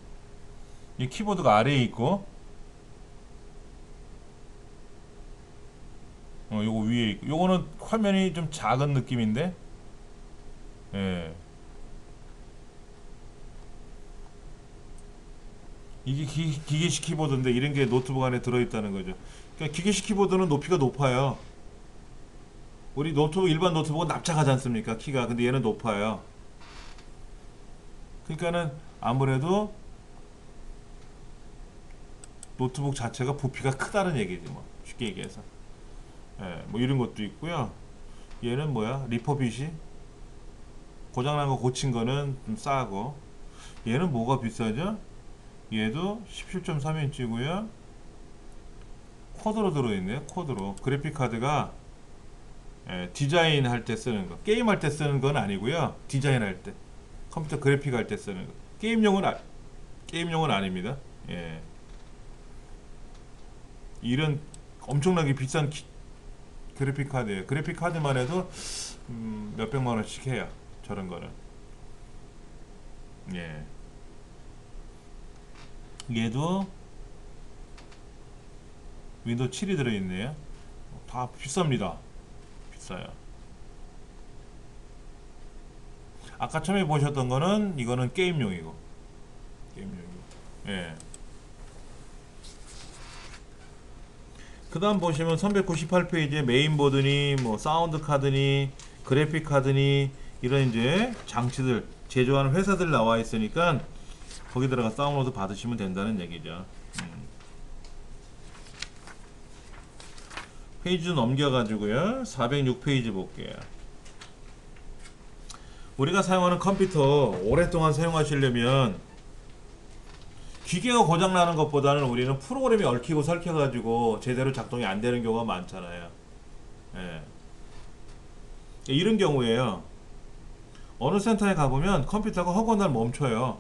이 키보드가 아래에 있고 요거 위에 있고 요거는 화면이 좀 작은 느낌인데 예. 이게 기계식 키보드인데 이런 게 노트북 안에 들어있다는 거죠. 그러니까 기계식 키보드는 높이가 높아요. 우리 노트북 일반 노트북은 납작하지 않습니까? 키가. 근데 얘는 높아요. 그러니까는 아무래도 노트북 자체가 부피가 크다는 얘기지 뭐 쉽게 얘기해서. 예, 뭐 이런 것도 있고요. 얘는 뭐야? 리퍼빗이 고장난 거 고친 거는 좀 싸고. 얘는 뭐가 비싸죠? 얘도 17.3인치고요. 쿼드로 들어있네요. 쿼드로. 그래픽 카드가 디자인 할 때 쓰는 거. 게임 할 때 쓰는 건 아니고요. 디자인 할 때. 컴퓨터 그래픽 할 때 쓰는 거. 게임용은 아닙니다. 예. 이런 엄청나게 비싼 그래픽 카드예요. 그래픽 카드만 해도 몇백만 원씩 해요. 저런 거는. 예. 얘도 윈도우 7이 들어있네요. 다 비쌉니다. 비싸요. 아까 처음에 보셨던 거는 이거는 게임용이고. 예. 그 다음 보시면 398페이지에 메인보드니 뭐 사운드 카드니 그래픽 카드니 이런 이제 장치들 제조하는 회사들 나와 있으니까 거기 들어가 다운로드 받으시면 된다는 얘기죠. 페이지 좀 넘겨가지고요. 406페이지 볼게요. 우리가 사용하는 컴퓨터 오랫동안 사용하시려면 기계가 고장나는 것보다는 우리는 프로그램이 얽히고 설켜가지고 제대로 작동이 안 되는 경우가 많잖아요. 예. 이런 경우에요. 어느 센터에 가보면 컴퓨터가 허구한 날 멈춰요.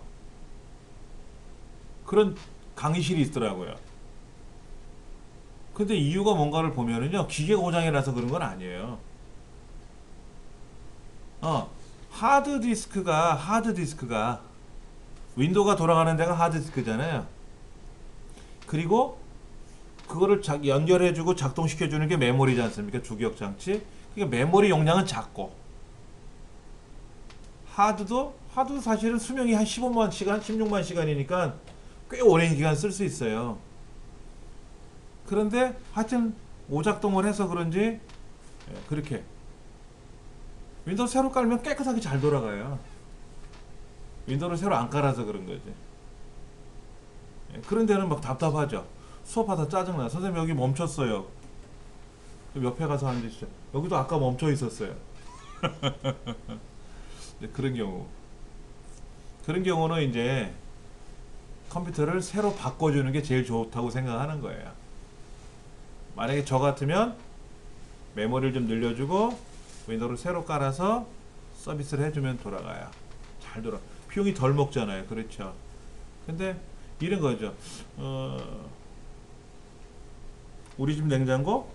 그런 강의실이 있더라고요. 근데 이유가 뭔가를 보면은요, 기계 고장이라서 그런 건 아니에요. 하드디스크가 윈도우가 돌아가는 데가 하드디스크잖아요. 그리고 그거를 연결해주고 작동시켜주는 게 메모리지 않습니까? 주기억 장치. 그러니까 메모리 용량은 작고, 하드도 사실은 수명이 한 15만 시간, 16만 시간이니까 꽤 오랜 기간 쓸 수 있어요. 그런데 하여튼 오작동을 해서 그런지 그렇게 윈도우 새로 깔면 깨끗하게 잘 돌아가요. 윈도우를 새로 안 깔아서 그런 거지. 그런 데는 막 답답하죠. 수업하다 짜증나. 선생님 여기 멈췄어요. 좀 옆에 가서 앉으시죠. 여기도 아까 멈춰 있었어요. 그런 경우. 그런 경우는 이제 컴퓨터를 새로 바꿔주는 게 제일 좋다고 생각하는 거예요. 만약에 저 같으면 메모리를 좀 늘려주고 윈도우를 새로 깔아서 서비스를 해주면 돌아가요. 잘 돌아. 비용이 덜 먹잖아요. 그렇죠. 근데 이런 거죠. 우리 집 냉장고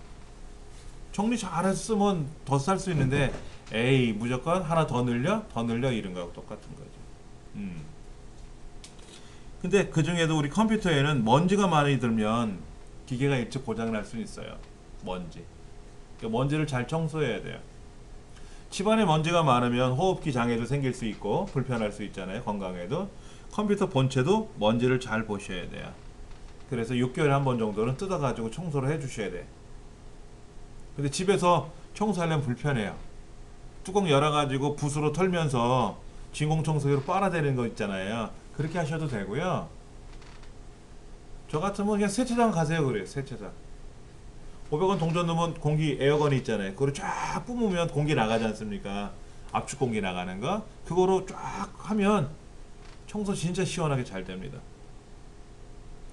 정리 잘해서 쓰면 더 쌀 수 있는데 에이 무조건 하나 더 늘려 이런 거하고 똑같은 거죠. 근데 그 중에도 우리 컴퓨터에는 먼지가 많이 들면 기계가 일찍 고장 날 수 있어요. 먼지. 그러니까 먼지를 잘 청소해야 돼요. 집안에 먼지가 많으면 호흡기 장애도 생길 수 있고 불편할 수 있잖아요. 건강에도. 컴퓨터 본체도 먼지를 잘 보셔야 돼요. 그래서 6개월에 한 번 정도는 뜯어가지고 청소를 해주셔야 돼. 근데 집에서 청소하려면 불편해요. 뚜껑 열어가지고 붓으로 털면서 진공청소기로 빨아대는 거 있잖아요. 그렇게 하셔도 되고요. 저 같으면 그냥 세차장 가세요. 그래요. 세차장. 500원 동전 넣으면 공기 에어건이 있잖아요. 그거를 쫙 뿜으면 공기 나가지 않습니까? 압축 공기 나가는 거. 그거로 쫙 하면 청소 진짜 시원하게 잘 됩니다.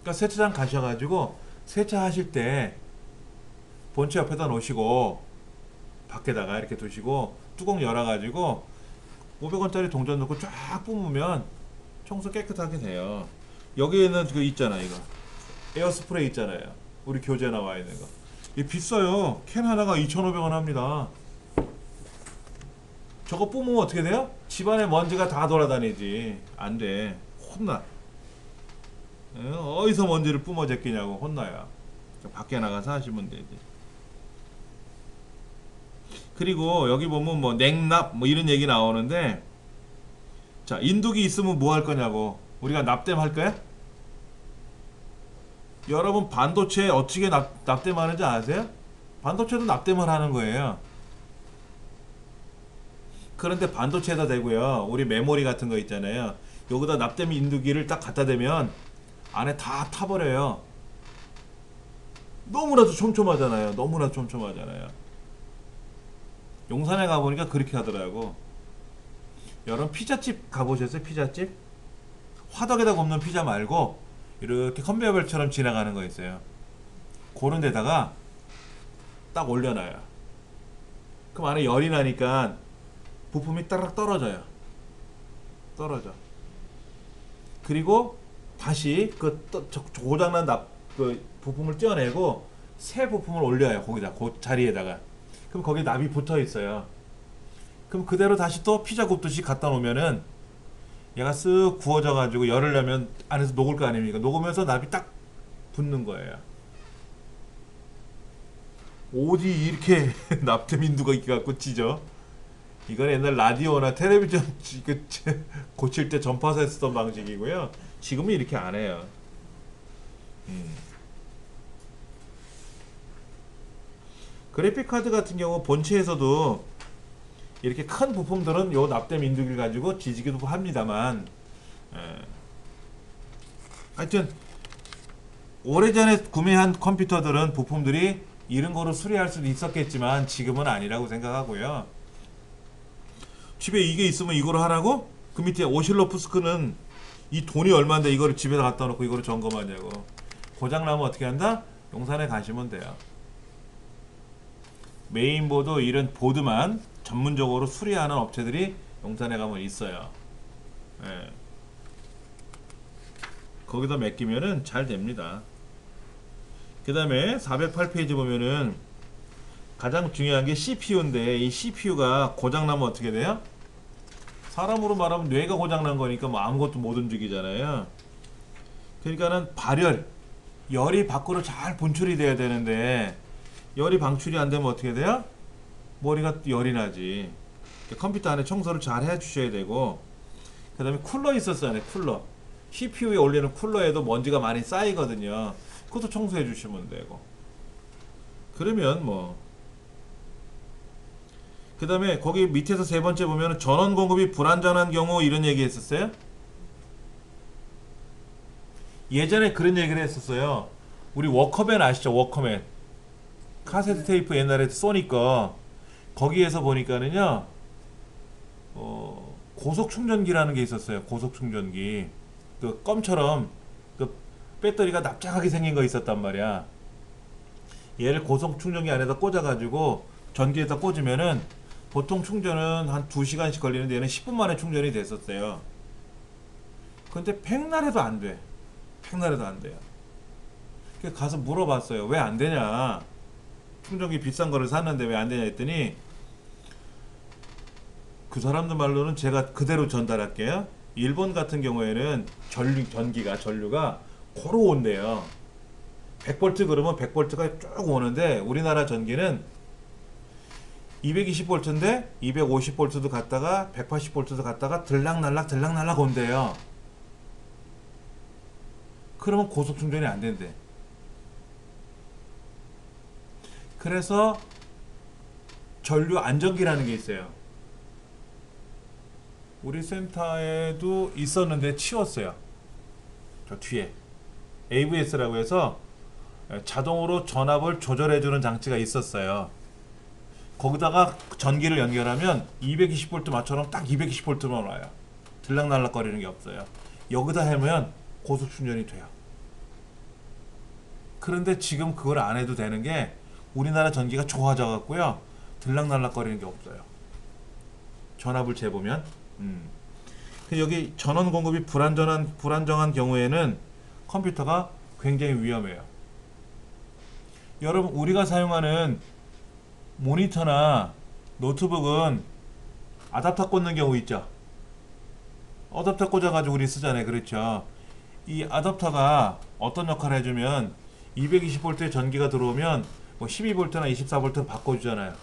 그러니까 세차장 가셔가지고 세차하실 때 본체 옆에다 놓으시고 밖에다가 이렇게 두시고 뚜껑 열어가지고 500원짜리 동전 넣고 쫙 뿜으면 청소 깨끗하게 돼요. 여기에는 그 있잖아 이거 에어스프레이 있잖아요. 우리 교재 나와 있는 거. 이 비싸요. 캔 하나가 2,500원 합니다. 저거 뿜으면 어떻게 돼요? 집안에 먼지가 다 돌아다니지. 안 돼. 혼나. 어디서 먼지를 뿜어 제끼냐고 혼나요. 밖에 나가서 하시면 되지. 그리고 여기 보면 뭐 냉납 뭐 이런 얘기 나오는데, 자 인두기 있으면 뭐 할 거냐고. 우리가 납땜 할 거야? 여러분 반도체 어떻게 납땜하는지 아세요? 반도체도 납땜을 하는 거예요. 그런데 반도체에다 대고요. 우리 메모리 같은 거 있잖아요. 여기다 납땜 인두기를 딱 갖다 대면 안에 다 타버려요. 너무나도 촘촘하잖아요. 너무나도 촘촘하잖아요. 용산에 가보니까 그렇게 하더라고. 여러분 피자집 가보셨어요? 피자집? 화덕에다 굽는 피자 말고 이렇게 컨베이어벨처럼 지나가는 거 있어요. 그런 데다가 딱 올려놔요. 그럼 안에 열이 나니까 부품이 따락 떨어져요. 떨어져. 그리고 다시 그 고장난 그 부품을 떼어내고 새 부품을 올려요. 거기다 그 자리에다가. 그럼 거기 납이 붙어 있어요. 그럼 그대로 다시 또 피자 굽듯이 갖다 놓으면은 얘가 쓱 구워져 가지고 열을 내면 안에서 녹을 거 아닙니까? 녹으면서 납이 딱 붙는 거예요. 어디 이렇게 납땜 인두가 있게 갖고 찌죠? 이건 옛날 라디오나 텔레비전 고칠 때 전파사 쓰던 방식이고요. 지금은 이렇게 안 해요. 그래픽카드 같은 경우 본체에서도 이렇게 큰 부품들은 요 납땜 인두기를 가지고 지지기도 합니다만, 하여튼 오래전에 구매한 컴퓨터들은 부품들이 이런 거로 수리할 수도 있었겠지만 지금은 아니라고 생각하고요. 집에 이게 있으면 이거를 하라고? 그 밑에 오실로프스크는 이 돈이 얼마인데 이거를 집에다 갖다 놓고 이거를 점검하냐고. 고장나면 어떻게 한다? 용산에 가시면 돼요. 메인보드 이런 보드만 전문적으로 수리하는 업체들이 용산에 가면 있어요. 예. 거기다 맡기면은 잘 됩니다. 그 다음에 408페이지 보면은 가장 중요한 게 CPU인데, 이 CPU가 고장나면 어떻게 돼요? 사람으로 말하면 뇌가 고장난 거니까 뭐 아무것도 못 움직이잖아요. 그러니까는 발열, 열이 밖으로 잘 분출이 돼야 되는데 열이 방출이 안 되면 어떻게 돼요? 머리가 열이 나지. 컴퓨터 안에 청소를 잘 해주셔야 되고, 그 다음에 쿨러 있었잖아요. 쿨러. CPU에 올리는 쿨러에도 먼지가 많이 쌓이거든요. 그것도 청소해 주시면 되고. 그러면 뭐 그 다음에 거기 밑에서 세 번째 보면 전원 공급이 불안전한 경우 이런 얘기 했었어요. 예전에 그런 얘기를 했었어요. 우리 워커맨 아시죠? 워커맨 카세트 테이프 옛날에 소니 거 거기에서 보니까는요 고속 충전기라는 게 있었어요. 고속 충전기 그 껌처럼 그 배터리가 납작하게 생긴 거 있었단 말이야. 얘를 고속 충전기 안에다 꽂아가지고 전기에다 꽂으면은 보통 충전은 한 2시간씩 걸리는데 얘는 10분 만에 충전이 됐었어요. 근데 백날에도 안 돼. 백날에도 안 돼요. 그래서 가서 물어봤어요. 왜 안 되냐. 충전기 비싼 거를 샀는데 왜 안 되냐 했더니 그 사람들 말로는 제가 그대로 전달할게요. 일본 같은 경우에는 전류가 고루 온대요. 100V 그러면 100V가 쭉 오는데 우리나라 전기는 220V인데 250V도 갔다가 180V도 갔다가 들락날락 온대요. 그러면 고속 충전이 안 된대. 그래서 전류 안전기라는 게 있어요. 우리 센터에도 있었는데 치웠어요. 저 뒤에 AVS라고 해서 자동으로 전압을 조절해주는 장치가 있었어요. 거기다가 전기를 연결하면 220V 맞춰놓으면 딱 220V만 와요. 들락날락 거리는 게 없어요. 여기다 하면 고속 충전이 돼요. 그런데 지금 그걸 안 해도 되는 게 우리나라 전기가 좋아져 갖고요. 들락날락 거리는 게 없어요. 전압을 재보면 여기 전원 공급이 불안정한 경우에는 컴퓨터가 굉장히 위험해요. 여러분 우리가 사용하는 모니터나 노트북은 아답터 꽂는 경우 있죠. 어댑터 꽂아가지고 우리 쓰잖아요. 그렇죠. 이 아답터가 어떤 역할을 해주면 220V의 전기가 들어오면 뭐 12V나 24V로 바꿔주잖아요.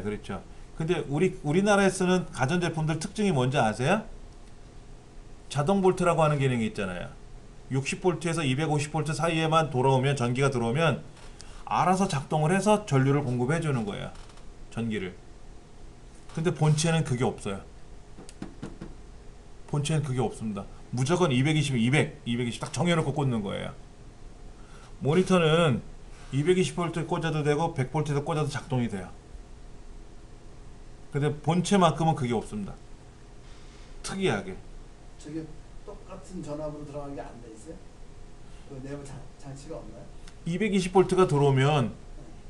그렇죠. 근데 우리나라에 쓰는 가전제품들 특징이 뭔지 아세요? 자동 볼트라고 하는 기능이 있잖아요. 60V에서 250V 사이에만 전기가 들어오면 알아서 작동을 해서 전류를 공급해 주는 거예요. 전기를. 근데 본체는 그게 없어요. 본체는 그게 없습니다. 무조건 220 딱 정해놓고 꽂는 거예요. 모니터는 220V 꽂아도 되고 100V도 꽂아도 작동이 돼요. 근데 본체만큼은 그게 없습니다. 특이하게. 저게 똑같은 전압으로 들어간 게 안 돼 있어요? 그 내부 장치가 없나요? 220V가 들어오면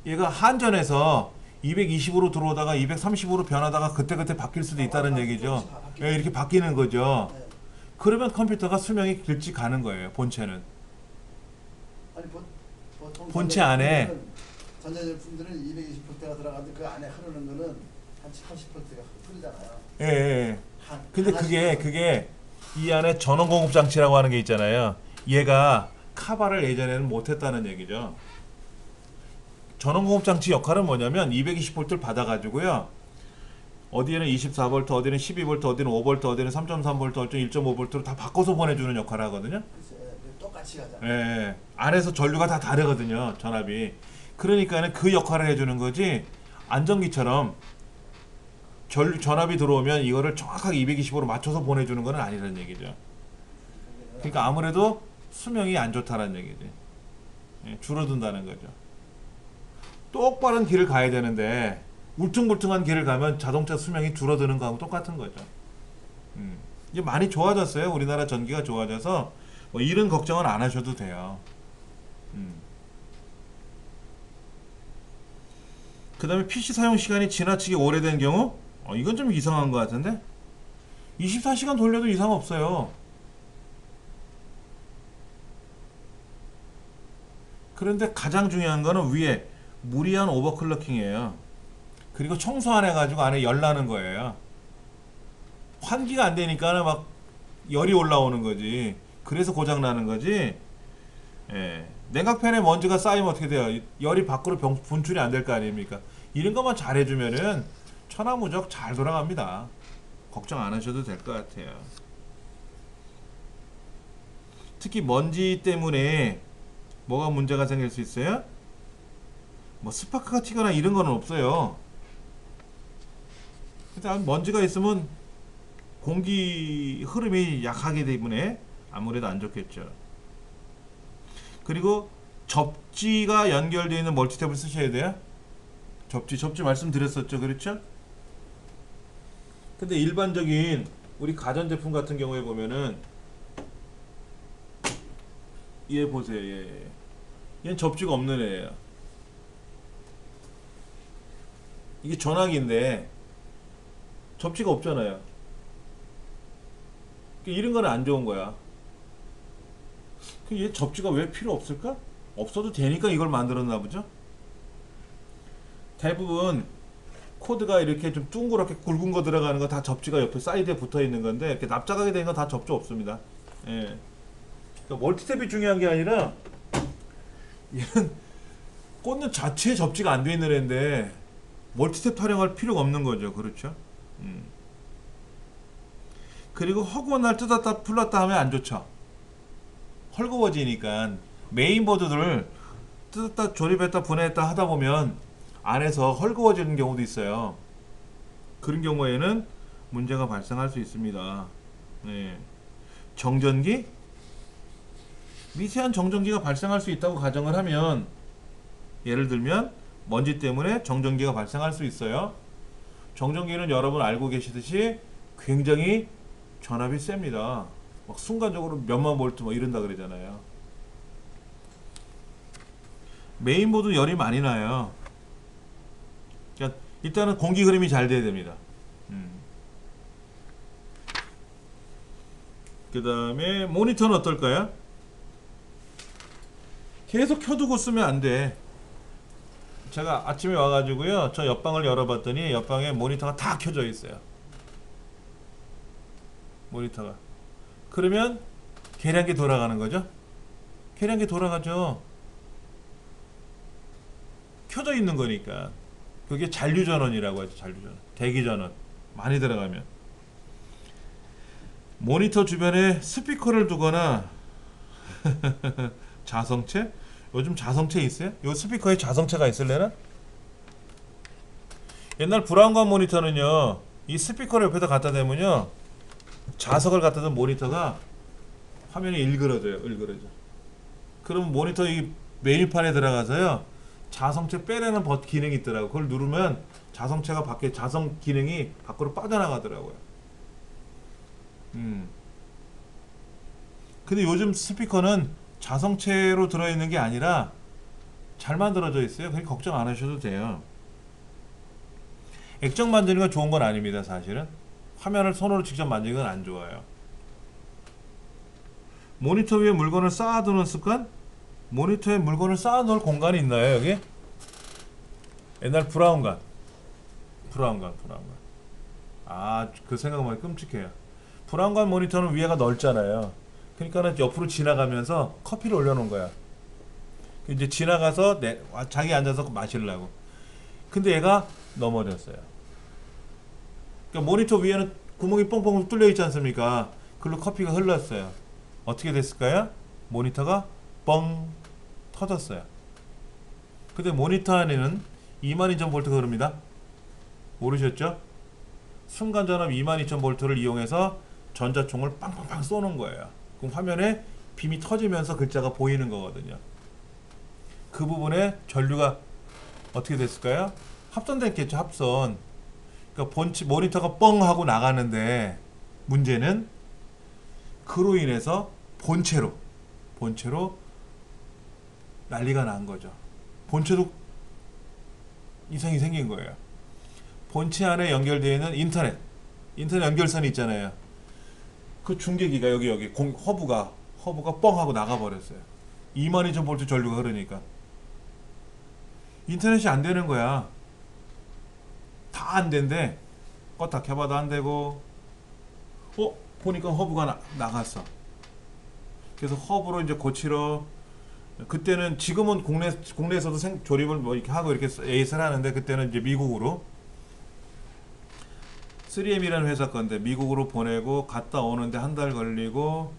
얘가 한전에서 220으로 들어오다가 230으로 변하다가 그때그때 바뀔 수도 있다는 얘기죠. 예, 이렇게 바뀌는 거죠. 네. 그러면 컴퓨터가 수명이 길지 가는 거예요. 본체는. 아니 보통 본체 안에 전자제품들은 220V가 들어가는데 그 안에 흐르는 거는 한 80V가 흐르잖아요. 예, 예. 근데 그게 이 안에 전원 공급 장치라고 하는 게 있잖아요. 얘가 카바를 예전에는 못했다는 얘기죠. 전원 공급 장치 역할은 뭐냐면 220V를 받아가지고요. 어디에는 24V, 어디는 12V, 어디는 5V, 어디는 3.3V, 어디는 1.5V로 다 바꿔서 보내주는 역할을 하거든요. 똑같이 가잖아요. 예, 안에서 전류가 다 다르거든요. 전압이. 그러니까는 그 역할을 해주는 거지. 안전기처럼 전압이 들어오면 이거를 정확하게 220으로 맞춰서 보내주는 건 아니라는 얘기죠. 그러니까 아무래도 수명이 안 좋다는 얘기지. 예, 줄어든다는 거죠. 똑바른 길을 가야 되는데 울퉁불퉁한 길을 가면 자동차 수명이 줄어드는 거하고 똑같은 거죠. 이제 많이 좋아졌어요. 우리나라 전기가 좋아져서 뭐 이런 걱정은 안 하셔도 돼요. 그 다음에 PC 사용 시간이 지나치게 오래된 경우 이건 좀 이상한 것 같은데 24시간 돌려도 이상 없어요. 그런데 가장 중요한 거는 위에 무리한 오버클럭킹이에요. 그리고 청소 안 해가지고 안에 열 나는 거예요. 환기가 안 되니까 막 열이 올라오는 거지. 그래서 고장 나는 거지. 예. 냉각팬에 먼지가 쌓이면 어떻게 돼요? 열이 밖으로 분출이 안 될 거 아닙니까? 이런 것만 잘 해주면은 천하무적 잘 돌아갑니다. 걱정 안 하셔도 될 것 같아요. 특히 먼지 때문에 뭐가 문제가 생길 수 있어요? 뭐 스파크가 튀거나 이런 거는 없어요. 일단 먼지가 있으면 공기 흐름이 약하기 때문에 아무래도 안 좋겠죠. 그리고 접지가 연결되어 있는 멀티탭을 쓰셔야 돼요. 접지 말씀드렸었죠, 그렇죠? 근데 일반적인 우리 가전제품 같은 경우에 보면은 얘 보세요, 얘. 얘는 접지가 없는 애예요. 이게 전화기인데 접지가 없잖아요. 이런 거는 안 좋은 거야. 얘 접지가 왜 필요 없을까? 없어도 되니까 이걸 만들었나 보죠? 대부분 코드가 이렇게 좀 둥그렇게 굵은 거 들어가는 거 다 접지가 옆에 사이드에 붙어 있는 건데 이렇게 납작하게 된 건 다 접지 없습니다. 예. 그러니까 멀티탭이 중요한 게 아니라 얘는 꽂는 자체에 접지가 안 돼 있는 애인데 멀티탭 활용할 필요가 없는 거죠. 그렇죠? 그리고 허구한 날 뜯었다 풀었다 하면 안 좋죠. 헐거워지니까 메인보드를 뜯었다 조립했다 분해했다 하다 보면 안에서 헐거워지는 경우도 있어요. 그런 경우에는 문제가 발생할 수 있습니다. 네. 정전기? 미세한 정전기가 발생할 수 있다고 가정을 하면 예를 들면 먼지 때문에 정전기가 발생할 수 있어요. 정전기는 여러분 알고 계시듯이 굉장히 전압이 셉니다. 막 순간적으로 몇만 볼트 뭐 이런다 그러잖아요. 메인보드 열이 많이 나요. 그러니까 일단은 공기 흐름이 잘 돼야 됩니다. 그 다음에 모니터는 어떨까요? 계속 켜두고 쓰면 안 돼. 제가 아침에 와가지고요, 저 옆방을 열어봤더니 옆방에 모니터가 다 켜져 있어요. 모니터가. 그러면 계량기 돌아가는 거죠? 계량기 돌아가죠. 켜져 있는 거니까. 그게 잔류전원이라고 하죠. 잔류전원. 대기전원. 많이 들어가면. 모니터 주변에 스피커를 두거나 자성체? 요즘 자성체 있어요? 요 스피커에 자성체가 있을래나? 옛날 브라운관 모니터는요, 이 스피커를 옆에다 갖다 대면요, 자석을 갖다 둔 모니터가 화면이 일그러져요. 그럼 모니터 이 메뉴판에 들어가서요, 자성체 빼내는 기능이 있더라고. 그걸 누르면 자성체가 밖에 자성 기능이 밖으로 빠져나가더라고요. 근데 요즘 스피커는 자성체로 들어있는 게 아니라 잘 만들어져 있어요. 그러니까 걱정 안 하셔도 돼요. 액정 만드는 건 좋은 건 아닙니다. 사실은 화면을 손으로 직접 만지는 건 안 좋아요. 모니터 위에 물건을 쌓아두는 습관? 모니터에 물건을 쌓아놓을 공간이 있나요, 여기? 옛날 브라운관. 아, 그 생각만 끔찍해요. 브라운관 모니터는 위에가 넓잖아요. 그러니까는 옆으로 지나가면서 커피를 올려놓은 거야. 이제 지나가서 자기 앉아서 마시려고. 근데 얘가 넘어졌어요. 그러니까 모니터 위에는 구멍이 뻥뻥 뚫려 있지 않습니까? 그걸로 커피가 흘렀어요. 어떻게 됐을까요? 모니터가 뻥 터졌어요. 근데 모니터 안에는 22,000V가 흐릅니다. 모르셨죠? 순간전압 22,000V를 이용해서 전자총을 빵빵빵 쏘는 거예요. 그럼 화면에 빔이 터지면서 글자가 보이는 거거든요. 그 부분에 전류가 어떻게 됐을까요? 합선됐겠죠, 합선. 그러니까 모니터가 뻥 하고 나가는데 문제는 그로 인해서 본체로 난리가 난 거죠. 본체도 이상이 생긴 거예요. 본체 안에 연결되어 있는 인터넷 연결선이 있잖아요. 그 중계기가 여기 허브가 뻥 하고 나가버렸어요. 22,000V 전류가 흐르니까 인터넷이 안 되는 거야. 다 안 된대. 껐다 켜봐도 안 되고, 보니까 허브가 나갔어. 그래서 허브로 이제 고치러, 그때는 지금은 국내에서도 조립을 뭐 이렇게 하고 이렇게 에이스를 하는데, 그때는 이제 미국으로 3M이라는 회사 건데 미국으로 보내고 갔다 오는데 한 달 걸리고,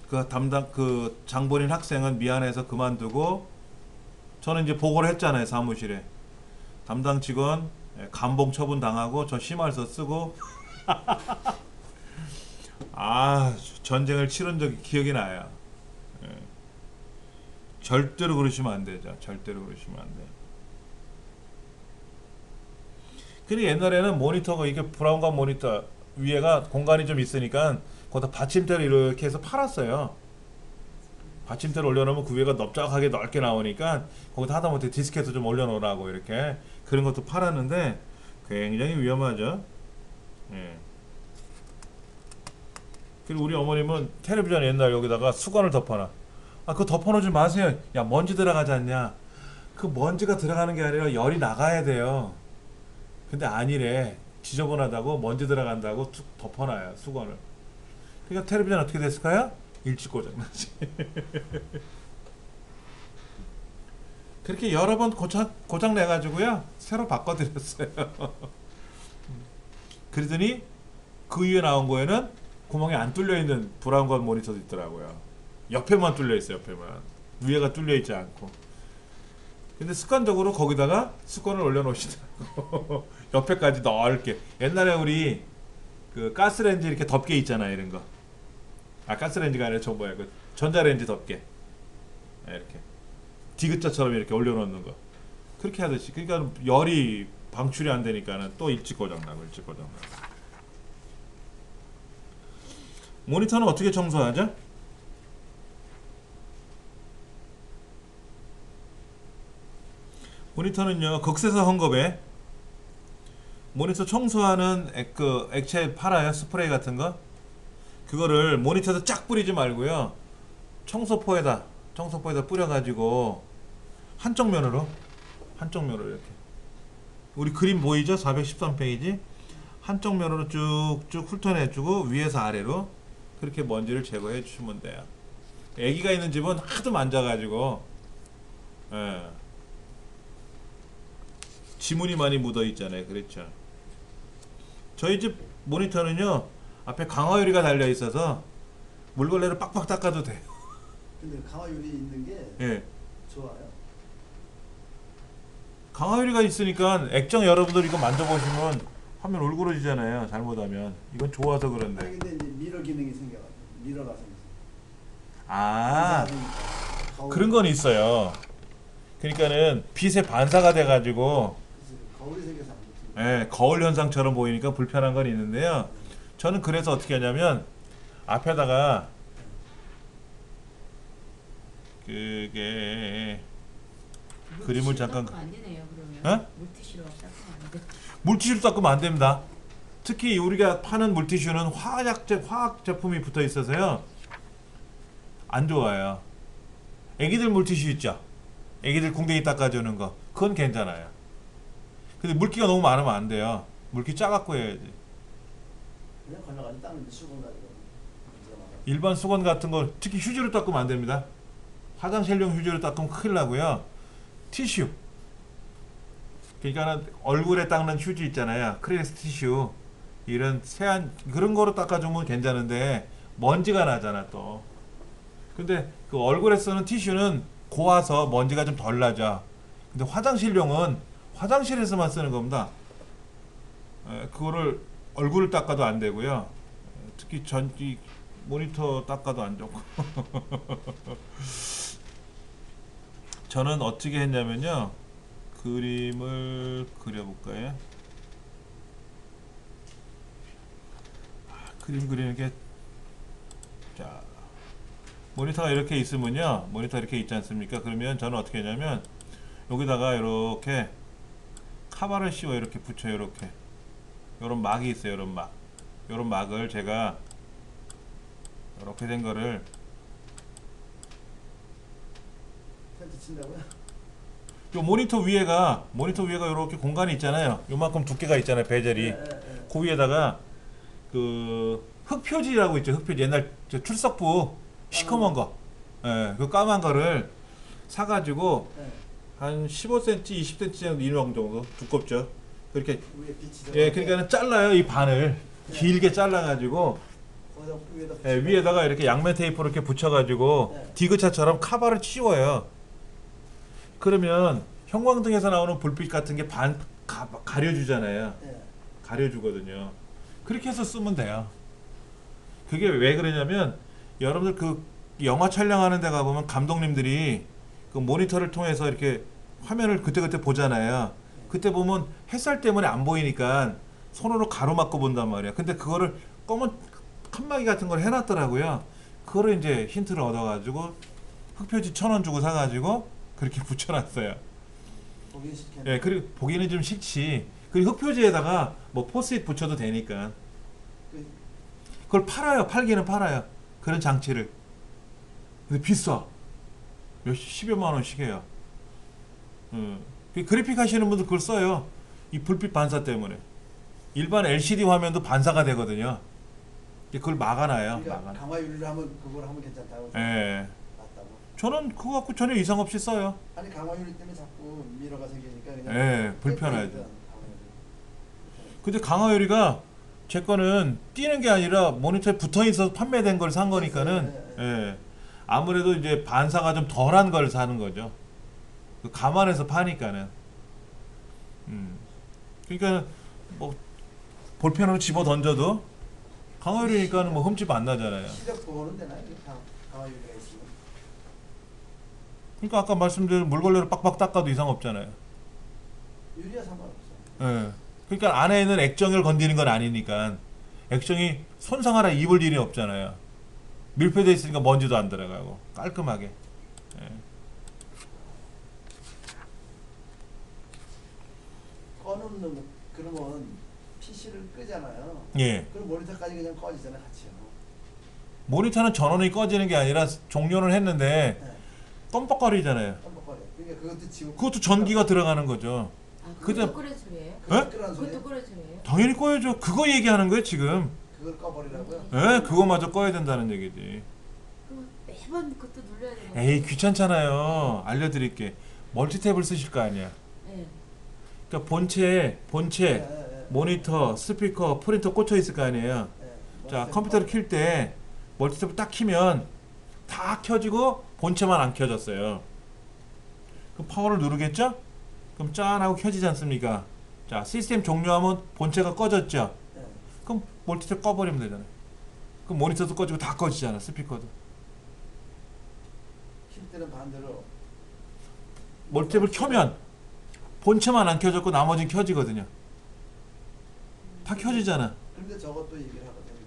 그 담당 그 장본인 학생은 미안해서 그만두고 저는 이제 보고를 했잖아요 사무실에. 담당 직원 감봉 처분 당하고 저 심할서 쓰고 아 전쟁을 치른 적이 기억이 나요. 예. 절대로 그러시면 안 되죠. 절대로 그러시면 안 돼요. 근데 옛날에는 모니터가 이게 브라운관 모니터 위에가 공간이 좀 있으니까 거기다 받침대를 이렇게 해서 팔았어요. 받침대를 올려놓으면 그 위에가 넓적하게 넓게 나오니까 거기다 하다못해 디스켓도 좀 올려놓으라고 이렇게 그런 것도 팔았는데 굉장히 위험하죠. 예. 그리고 우리 어머님은 텔레비전 옛날 여기다가 수건을 덮어놔. 아 그거 덮어놓지 마세요. 야 먼지 들어가지 않냐. 그 먼지가 들어가는 게 아니라 열이 나가야 돼요. 근데 아니래. 지저분하다고 먼지 들어간다고 툭 덮어놔요 수건을. 그러니까 텔레비전 어떻게 됐을까요? 일찍 고장나지. 그렇게 여러 번 고장 내가지고요 새로 바꿔드렸어요. 그러더니 그 위에 나온 거에는 구멍이 안 뚫려 있는 브라운관 모니터도 있더라고요. 옆에만 뚫려 있어요. 옆에만. 위에가 뚫려 있지 않고. 근데 습관적으로 거기다가 수건을 올려놓으시더라고. 옆에까지 넓게. 옛날에 우리 그 가스레인지 이렇게 덮개 있잖아요. 이런 거. 아 가스레인지가 아니라 저 뭐야 그 전자레인지 덮개. 이렇게 디귿자처럼 이렇게 올려놓는 거. 그렇게 하듯이. 그러니까 열이 방출이 안 되니까는 또 일찍 고장나고 일찍 고장나고. 모니터는 어떻게 청소하죠? 모니터는요 극세사 헝겊에 모니터 청소하는 그 액체 팔아요. 스프레이 같은 거. 그거를 모니터에서 쫙 뿌리지 말고요 청소포에다 뿌려가지고 한쪽 면으로 이렇게 우리 그림 보이죠? 413페이지 한쪽 면으로 쭉쭉 훑어내주고 위에서 아래로 그렇게 먼지를 제거해 주시면 돼요. 애기가 있는 집은 하도 만져가지고 예. 지문이 많이 묻어 있잖아요. 그렇죠. 저희 집 모니터는요 앞에 강화유리가 달려 있어서 물걸레로 빡빡 닦아도 돼요. 근데 강화유리 있는 게 예. 좋아요. 강화유리가 있으니까 액정 여러분들 이거 만져보시면 화면 울그러지잖아요. 잘못하면 이건 좋아서 아니 그런데. 근데 이제 미러 기능이 생겨가지고 미러가 생겼어. 아 거울, 그런 건 있어요. 그러니까는 빛의 반사가 돼가지고 거울이 생겨서 안 좋지. 예, 거울 현상처럼 보이니까 불편한 건 있는데요. 저는 그래서 어떻게 하냐면 앞에다가 그게 그림을 잠깐 닦으면 안 되네요, 그러면. 어? 물티슈로 닦으면 안 돼. 물티슈로 닦으면 안 됩니다. 특히 우리가 파는 물티슈는 화학 제품이 붙어 있어서요 안 좋아요. 애기들 물티슈 있죠. 애기들 궁뎅이 닦아주는 거 그건 괜찮아요. 근데 물기가 너무 많으면 안 돼요. 물기 짜갖고 해야지. 그냥 건너가지고 닦는데 수건 가지고 문제가 많아. 일반 수건 같은 거 특히 휴지로 닦으면 안 됩니다. 화장실용 휴지로 닦으면 큰일 나고요. 티슈 그러니까 얼굴에 닦는 휴지 있잖아요. 크리넥스 티슈 이런 세안 그런 거로 닦아주면 괜찮은데 먼지가 나잖아 또. 근데 그 얼굴에 쓰는 티슈는 고와서 먼지가 좀 덜 나죠. 근데 화장실용은 화장실에서만 쓰는 겁니다. 그거를 얼굴을 닦아도 안 되고요. 특히 이 모니터 닦아도 안 좋고. 저는 어떻게 했냐면요. 그림을 그려볼까요? 그림 그리는 게 자, 모니터가 이렇게 있으면요. 모니터 이렇게 있지 않습니까? 그러면 저는 어떻게 했냐면 여기다가 이렇게 카바를 씌워 이렇게 붙여요. 이렇게 요런 막이 있어요. 요런 막을 제가 이렇게 된 거를 텐트 친다고요? 요 모니터 위에가 이렇게 공간이 있잖아요. 요만큼 두께가 있잖아요. 베젤이. 그 위에다가 그 흑표지라고 있죠. 흑표지 옛날 저 출석부 시커먼 거, 그 까만 거를 사가지고 한 15cm, 20cm 정도 인왕 정도 두껍죠. 그렇게 위에 빛이 그러니까는 잘라요 이 반을 길게 잘라가지고 거기다 위에다 예, 위에다가 이렇게 양면 테이프를 이렇게 붙여가지고 네. 디귿자처럼 카바를 씌워요. 그러면 형광등에서 나오는 불빛 같은 게 가려주잖아요. 예. 가려주거든요. 그렇게 해서 쓰면 돼요. 그게 왜 그러냐면 여러분들 그 영화 촬영하는 데 가보면 감독님들이 그 모니터를 통해서 이렇게 화면을 그때그때 보잖아요. 그때 보면 햇살 때문에 안 보이니까 손으로 가로막고 본단 말이야. 근데 그거를 검은 칸막이 같은 걸 해놨더라고요. 그거를 이제 힌트를 얻어가지고 흑표지 1,000원 주고 사가지고 그렇게 붙여놨어요. 보기 싫겠네. 예, 그리고 보기는 좀 싫지. 그리고 흑표지에다가 뭐 포스잇 붙여도 되니까. 그 그걸 팔아요. 팔기는 팔아요. 그런 장치를. 근데 비싸. 십여만 원씩 해요. 그 그래픽 하시는 분들 그걸 써요. 이 불빛 반사 때문에. 일반 LCD 화면도 반사가 되거든요. 그걸 막아놔요. 그러니까 막아놔. 강화 유리를 하면 그걸 하면 괜찮다고. 예. 맞다고. 저는 그거 갖고 전혀 이상 없이 써요. 아니 강화 유리 때문에 자꾸 미러가 생기니까 그냥. 예, 불편하죠. 강화 유리. 근데 강화유리가 제 거는 띄는 게 아니라 모니터에 붙어 있어서 판매된 걸 산 거니까는 예. 아무래도 이제 반사가 좀 덜한 걸 사는 거죠. 그 감안해서 파니까는. 그러니까 뭐 볼펜으로 집어 던져도 강화유리니까는 뭐 흠집 안 나잖아요. 시력 보호는 되나요? 강화 유리가 있으면. 그러니까 아까 말씀드린 물걸레로 빡빡 닦아도 이상 없잖아요. 유리야 상관없어. 예. 그러니까 안에 있는 액정을 건드리는 건 아니니까 액정이 손상하라 입을 일이 없잖아요. 밀폐되어 있으니까 먼지도 안 들어가고 깔끔하게. 예. 꺼놓는 그러면 PC를 끄잖아요. 예. 그럼 모니터까지 그냥 꺼지잖아요, 같이요. 모니터는 전원이 꺼지는 게 아니라 종료를 했는데 네. 껌뻑거리잖아요. 깜빡거려. 그러니까 그것도 지금. 그것도 전기가 들어가는 거죠. 아, 그때- 그것도 끄는 소리예요? 예? 끄라는 소리. 그것도 끄는 소리예요? 당연히 꺼야죠. 그거 얘기하는 거예요 지금. 그걸 꺼버리라고요. 예, 그거마저 꺼야 된다는 얘기지. 그럼 매번 그것도 눌러야 되는 거예요? 에이 귀찮잖아요. 알려드릴게. 멀티탭을 쓰실 거 아니야. 네. 그러니까 본체, 모니터, 스피커, 프린터 꽂혀 있을 거 아니에요. 자, 컴퓨터를 킬 때 멀티탭을 딱 키면 다 켜지고 본체만 안 켜졌어요. 그럼 파워를 누르겠죠? 그럼 짠 하고 켜지지 않습니까? 자, 시스템 종료하면 본체가 꺼졌죠? 그럼 멀티탭 꺼버리면 되잖아요. 그럼 모니터도 꺼지고 다 꺼지잖아, 스피커도. 킬 때는 반대로. 멀티탭을 켜면 본체만 안 켜졌고 나머지는 켜지거든요. 다 켜지잖아. 그런데 저것도 얘기를 하거든요.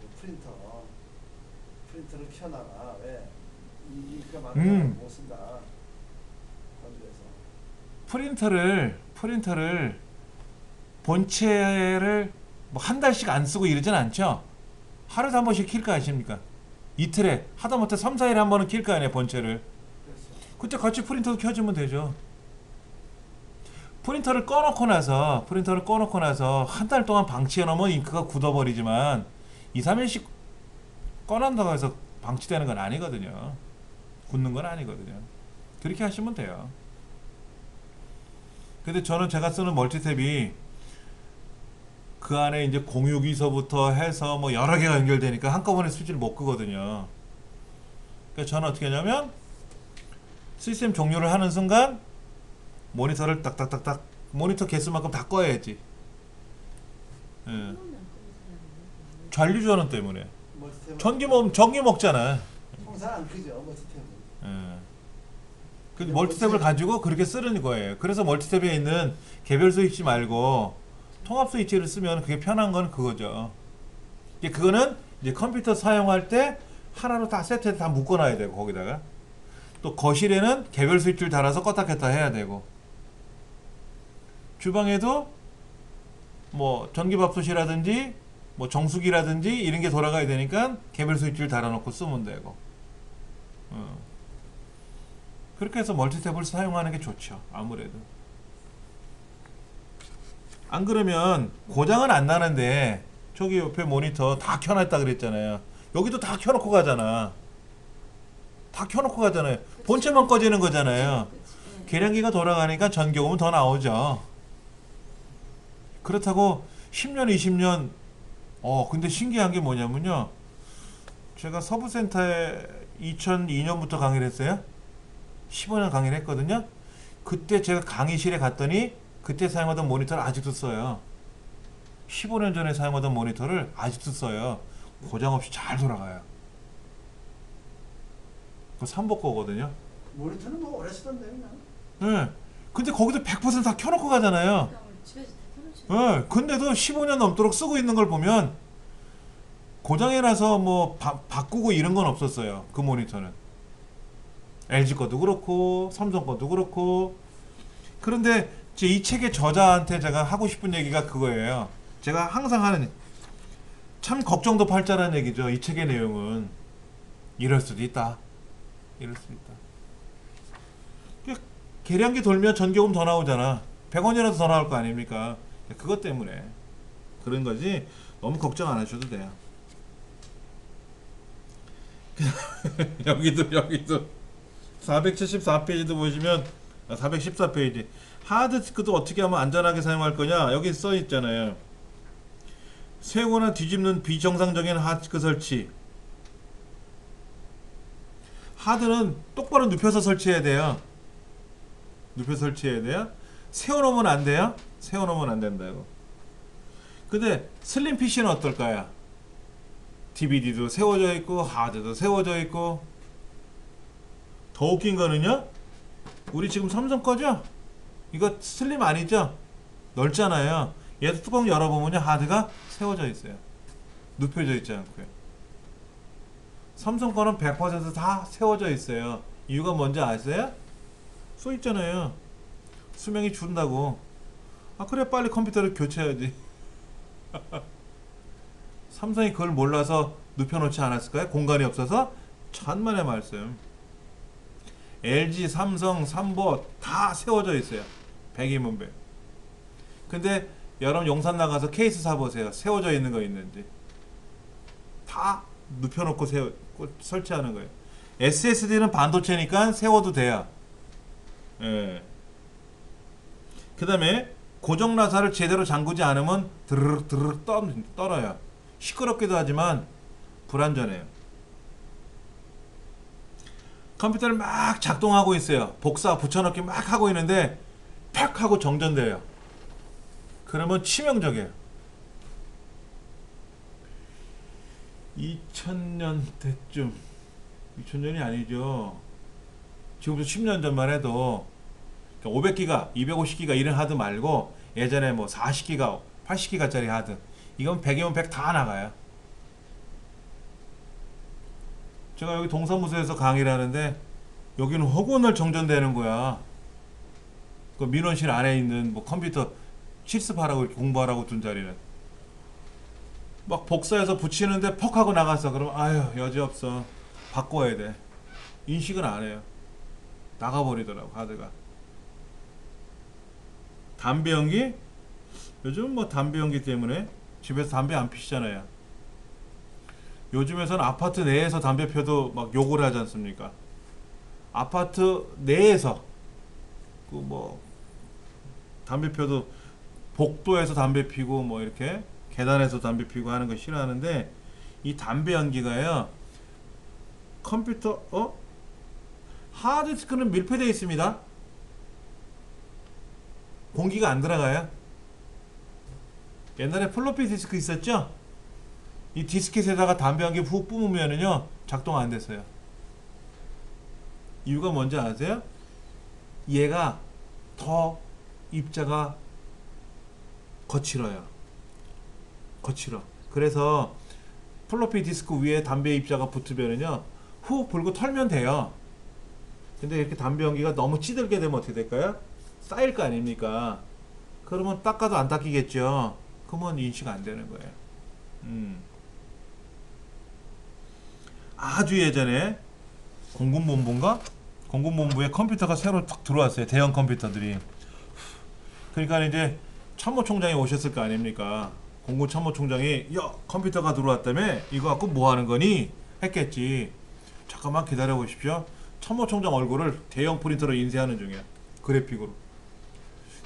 프린터를 켜놔라. 왜? 이가 많으면 못 쓴다. 건조해서. 프린터를 본체를 뭐 한 달씩 안 쓰고 이러진 않죠. 하루에 한 번씩 킬거 아십니까? 이틀에 하다못해 3, 4일에 한 번은 킬거 아니에요, 본체를. 그래서 그때 같이 프린터도 켜주면 되죠. 프린터를 꺼놓고 나서 한 달 동안 방치해 놓으면 잉크가 굳어버리지만 2, 3일씩 꺼낸다고 해서 방치되는 건 아니거든요. 굳는 건 아니거든요. 그렇게 하시면 돼요. 근데 저는 제가 쓰는 멀티탭이 그 안에 이제 공유기서부터 해서 뭐 여러 개가 연결되니까 한꺼번에 스위치를 못 끄거든요. 그러니까 저는 어떻게 하냐면 시스템 종료를 하는 순간 모니터를 딱딱딱딱 모니터 개수만큼 다 꺼야지. 예. 전류 전원 때문에 전기 먹잖아. 통상 안 크죠, 멀티탭은. 예. 그 멀티탭을 가지고 그렇게 쓰는 거예요. 그래서 멀티탭에 있는 개별 스위치 말고 통합 스위치를 쓰면 그게 편한 건 그거죠. 이제 그거는 이제 컴퓨터 사용할 때 하나로 다 세트해서 다 묶어놔야 되고 거기다가 또 거실에는 개별 스위치를 달아서 껐다 켰다 해야 되고 주방에도 뭐 전기밥솥이라든지 뭐 정수기라든지 이런 게 돌아가야 되니까 개별 스위치를 달아놓고 쓰면 되고 그렇게 해서 멀티탭을 사용하는 게 좋죠. 아무래도 안 그러면 고장은 안 나는데 저기 옆에 모니터 다 켜놨다 그랬잖아요. 여기도 다 켜놓고 가잖아. 다 켜놓고 가잖아요. 본체만 꺼지는 거잖아요. 계량기가 돌아가니까 전기요금은 더 나오죠. 그렇다고 10년, 20년 근데 신기한 게 뭐냐면요. 제가 서부센터에 2002년부터 강의를 했어요. 15년 강의를 했거든요. 그때 제가 강의실에 갔더니 그때 사용하던 모니터를 아직도 써요. 15년 전에 사용하던 모니터를 아직도 써요. 고장 없이 잘 돌아가요. 그 삼보 거거든요. 모니터는 뭐 오래 쓰던데 그냥. 네. 근데 거기도 100%다 켜놓고 가잖아요. 그냥 집에서 다 켜놓죠. 네. 근데도 15년 넘도록 쓰고 있는 걸 보면 고장이 나서 뭐 바꾸고 이런 건 없었어요. 그 모니터는. LG 것도 그렇고 삼성 것도 그렇고. 그런데 이 책의 저자한테 제가 하고 싶은 얘기가 그거예요. 제가 항상 하는 참 걱정도 팔자라는 얘기죠. 이 책의 내용은 이럴 수도 있다. 이럴 수도 있다. 계량기 돌면 전기요금 더 나오잖아. 100원이라도 더 나올 거 아닙니까? 그것 때문에 그런 거지. 너무 걱정 안 하셔도 돼요. 여기도 474페이지도 보시면 414페이지 하드디스크도 어떻게 하면 안전하게 사용할 거냐 여기 써 있잖아요. 세우거나 뒤집는 비정상적인 하드디스크 설치. 하드는 똑바로 눕혀서 설치해야 돼요. 눕혀서 설치해야 돼요. 세워놓으면 안 돼요. 세워놓으면 안 된다고. 근데 슬림 PC는 어떨까요? DVD도 세워져 있고 하드도 세워져 있고. 더 웃긴 거는요, 우리 지금 삼성 거죠? 이거 슬림 아니죠? 넓잖아요. 얘도 뚜껑 열어보면요 하드가 세워져 있어요. 눕혀져 있지 않고요. 삼성 거는 100% 세워져 있어요. 이유가 뭔지 아세요? 써 있잖아요. 수명이 준다고. 아 그래 빨리 컴퓨터를 교체해야지. 삼성이 그걸 몰라서 눕혀놓지 않았을까요? 공간이 없어서? 천만의 말씀. LG, 삼성, 삼보 다 세워져 있어요. 100이면 100. 근데 여러분 용산 나가서 케이스 사보세요. 세워져 있는 거 있는지. 다 눕혀놓고 설치하는 거예요. SSD는 반도체니까 세워도 돼요. 예. 그 다음에 고정 나사를 제대로 잠그지 않으면 드르륵 드르륵 떨어요. 시끄럽기도 하지만 불안전해요. 컴퓨터를 막 작동하고 있어요. 복사 붙여넣기 막 하고 있는데 팍 하고 정전돼요. 그러면 치명적이에요. 2000년 때쯤 2000년이 아니죠. 지금부터 10년 전만 해도 500기가, 250기가 이런 하드 말고 예전에 뭐 40기가, 80기가짜리 하드 이건 100이면 100 다 나가요. 제가 여기 동사무소에서 강의를 하는데 여기는 허구날 정전되는 거야. 그 민원실 안에 있는 뭐 컴퓨터 실습하라고 이렇게 공부하라고 둔 자리는 막 복사해서 붙이는데 퍽 하고 나갔어. 그러면 아유 여지없어. 바꿔야 돼. 인식은 안 해요. 나가버리더라고 하드가. 담배 연기? 요즘 뭐 담배 연기 때문에 집에서 담배 안 피시잖아요. 요즘에서는 아파트 내에서 담배 펴도 막 욕을 하지 않습니까? 아파트 내에서 그 뭐 담배 펴도 복도에서 담배 피고 뭐 이렇게 계단에서 담배 피고 하는 거 싫어하는데 이 담배 연기가요. 컴퓨터 하드디스크는 밀폐되어 있습니다. 공기가 안 들어가요. 옛날에 플로피 디스크 있었죠? 이 디스켓에다가 담배 한 개 훅 뿜으면은요 작동 안 됐어요. 이유가 뭔지 아세요? 얘가 더 입자가 거칠어요. 거칠어. 그래서 플로피 디스크 위에 담배 입자가 붙으면은요 훅 불고 털면 돼요. 근데 이렇게 담배 연기가 너무 찌들게 되면 어떻게 될까요? 쌓일 거 아닙니까? 그러면 닦아도 안 닦이겠죠. 그러면 인식 안 되는 거예요. 아주 예전에 공군본부인가? 공군본부에 컴퓨터가 새로 딱 들어왔어요. 대형 컴퓨터들이. 그러니까 이제 참모총장이 오셨을 거 아닙니까? 공군 참모총장이 야 컴퓨터가 들어왔다며 이거 갖고 뭐 하는 거니? 했겠지. 잠깐만 기다려 보십시오. 참모총장 얼굴을 대형 프린터로 인쇄하는 중이야. 그래픽으로.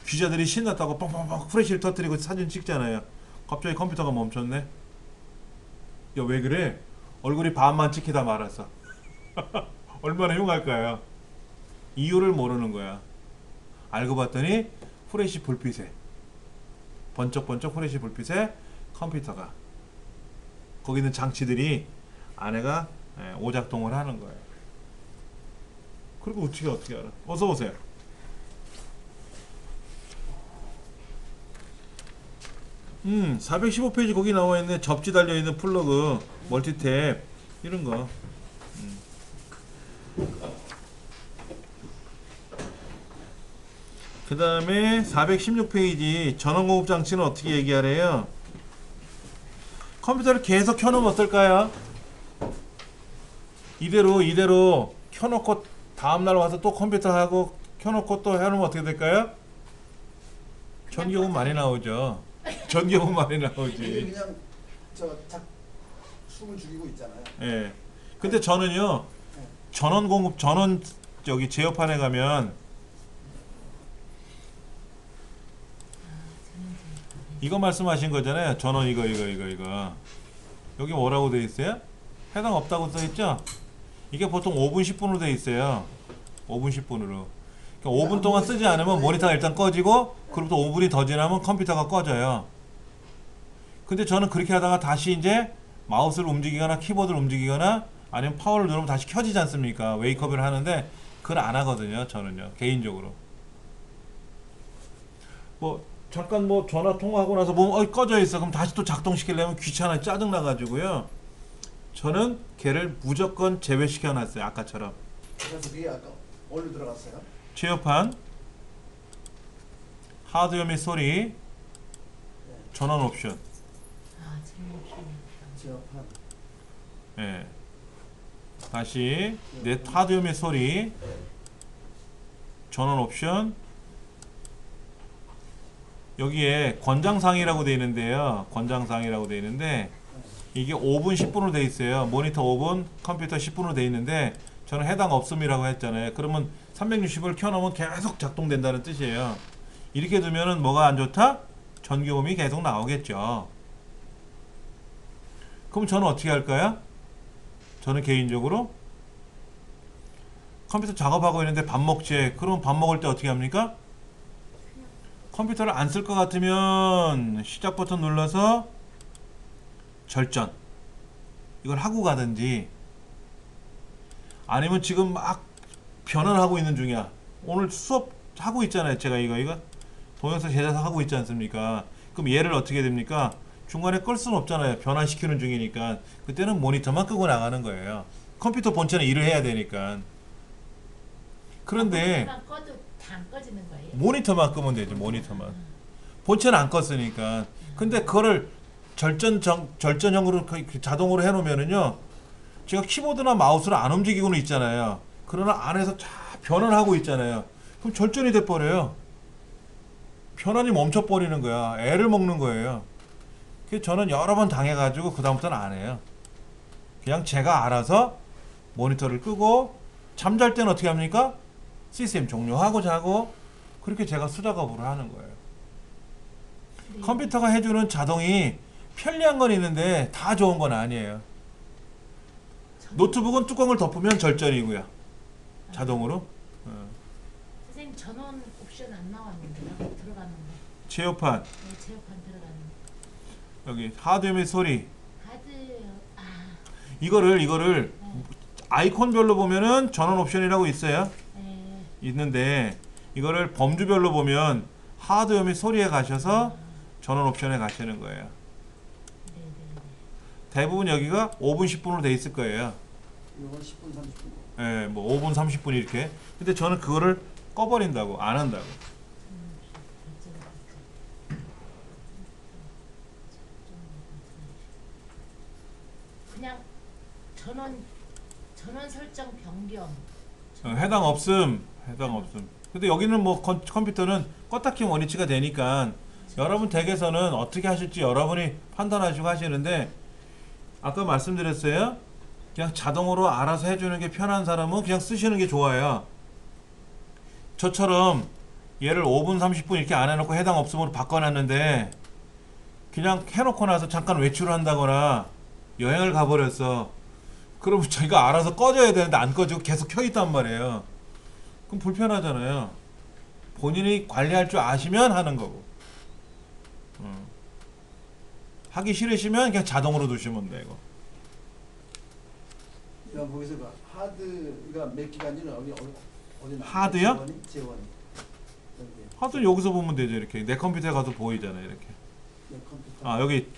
기자들이 신났다고 뻥뻥뻥 프레시를 터뜨리고 사진 찍잖아요. 갑자기 컴퓨터가 멈췄네. 야 왜 그래? 얼굴이 반만 찍히다 말았어. 얼마나 흉할까요? 이유를 모르는 거야. 알고 봤더니 후레쉬 불빛에 번쩍번쩍 후레쉬 불빛에 컴퓨터가 거기 있는 장치들이 안에가 오작동을 하는 거예요. 그리고 어떻게 알아? 어서 오세요. 415페이지 거기 나와 있네. 접지 달려 있는 플러그, 멀티탭 이런 거. 그 다음에 416페이지 전원공급 장치는 어떻게 얘기하래요? 컴퓨터를 계속 켜놓으면 어떨까요? 이대로 켜놓고 다음날 와서 또 컴퓨터 하고 켜놓고 또 해놓으면 어떻게 될까요? 전기요금 많이 나오죠. 전기요금 많이 이게 나오지. 그냥 숨을 죽이고 있잖아요. 예. 근데 저는요, 전원 여기 제어판에 가면 이거 말씀하신 거잖아요. 전원 이거. 여기 뭐라고 돼 있어요? 해당 없다고 써 있죠? 이게 보통 5분 10분으로 돼 있어요. 5분 10분으로. 그러니까 5분 동안 쓰지 않으면 모니터가 일단 꺼지고 그로부터 5분이 더 지나면 컴퓨터가 꺼져요. 근데 저는 그렇게 하다가 다시 이제 마우스를 움직이거나 키보드를 움직이거나 아니면 파워를 누르면 다시 켜지지 않습니까? 웨이크업을 하는데 그걸 안 하거든요. 저는요. 개인적으로. 잠깐 전화 통화하고 나서 보면 꺼져 있어. 그럼 다시 또 작동시키려면 귀찮아 짜증 나가지고요. 저는 걔를 무조건 제외시켜 놨어요. 아까처럼. 그래서 그게 아까 어디로 들어갔어요? 제어판, 하드웨어 및 소리, 전원 옵션. 아, 전원 제어판. 예. 다시 하드웨어 및 소리, 전원 옵션. 여기에 권장사항이라고 되어 있는데요. 권장사항이라고 되어 있는데 이게 5분 10분으로 되어 있어요. 모니터 5분, 컴퓨터 10분으로 되어 있는데 저는 해당 없음이라고 했잖아요. 그러면 360을 켜놓으면 계속 작동된다는 뜻이에요. 이렇게 두면은 뭐가 안 좋다? 전기요금이 계속 나오겠죠. 그럼 저는 어떻게 할까요? 저는 개인적으로 컴퓨터 작업하고 있는데 밥 먹지. 그럼 밥 먹을 때 어떻게 합니까? 컴퓨터를 안 쓸 것 같으면 시작 버튼 눌러서 절전 이걸 하고 가든지 아니면 지금 막 변환하고 있는 중이야. 오늘 수업 하고 있잖아요. 제가 이거 동영상 제작을 하고 있지 않습니까? 그럼 얘를 어떻게 됩니까? 중간에 끌 수는 없잖아요. 변환시키는 중이니까 그때는 모니터만 끄고 나가는 거예요. 컴퓨터 본체는 일을 해야 되니까. 그런데 꺼도 다 안 꺼지는 거예요. 모니터만 끄면 되지. 모니터만. 본체는 안 껐으니까. 근데 그거를 절전형으로 자동으로 해놓으면은요. 제가 키보드나 마우스를 안 움직이고는 있잖아요. 그러나 안에서 쫙 변환하고 있잖아요. 그럼 절전이 돼버려요. 변환이 멈춰버리는 거야. 애를 먹는 거예요. 그래서 저는 여러 번 당해가지고 그 다음부터는 안 해요. 그냥 제가 알아서 모니터를 끄고 잠잘 때는 어떻게 합니까? 시스템 종료하고 자고 그렇게 제가 수작업으로 하는 거예요. 네. 컴퓨터가 해주는 자동이 편리한 건 있는데 다 좋은 건 아니에요. 노트북은 뚜껑을 덮으면 절전이고요. 자동으로. 선생님 전원 옵션 안 나왔는데요. 들어가는 거. 제어판 네, 제어판 들어가는 거. 여기 하드웨어 및 소리 하드 이거를 아이콘별로 보면은 전원 옵션이라고 있어요. 네. 있는데 이거를 범주별로 보면 하드웨어 및 소리에 가셔서 전원 옵션에 가시는 거예요. 네. 대부분 여기가 5분 10분으로 돼 있을 거예요. 이건 10분 30분. 예, 뭐 5분 30분 이렇게. 근데 저는 그거를 꺼버린다고 안 한다고. 그냥 전원 설정 변경. 해당 없음. 근데 여기는 뭐 컴퓨터는 껐다 켜면 원위치가 되니까 여러분 댁에서는 어떻게 하실지 여러분이 판단하시고 하시는데 아까 말씀드렸어요. 그냥 자동으로 알아서 해주는 게 편한 사람은 그냥 쓰시는 게 좋아요. 저처럼 얘를 5분 30분 이렇게 안 해놓고 해당 없음으로 바꿔놨는데 그냥 해놓고 나서 잠깐 외출을 한다거나 여행을 가버렸어. 그러면 저희가 알아서 꺼져야 되는데 안 꺼지고 계속 켜 있단 말이에요. 그럼 불편하잖아요. 본인이 관리할 줄 아시면 하는 거고. 하기 싫으시면 그냥 자동으로 두시면 되고. 이런 거기서 그 하드가 몇 기간지는 어디 나? 하드요? 재원이. 하도 여기서 보면 되죠. 이렇게 내 컴퓨터에 가도 보이잖아요. 이렇게. 내 컴퓨터. 아 여기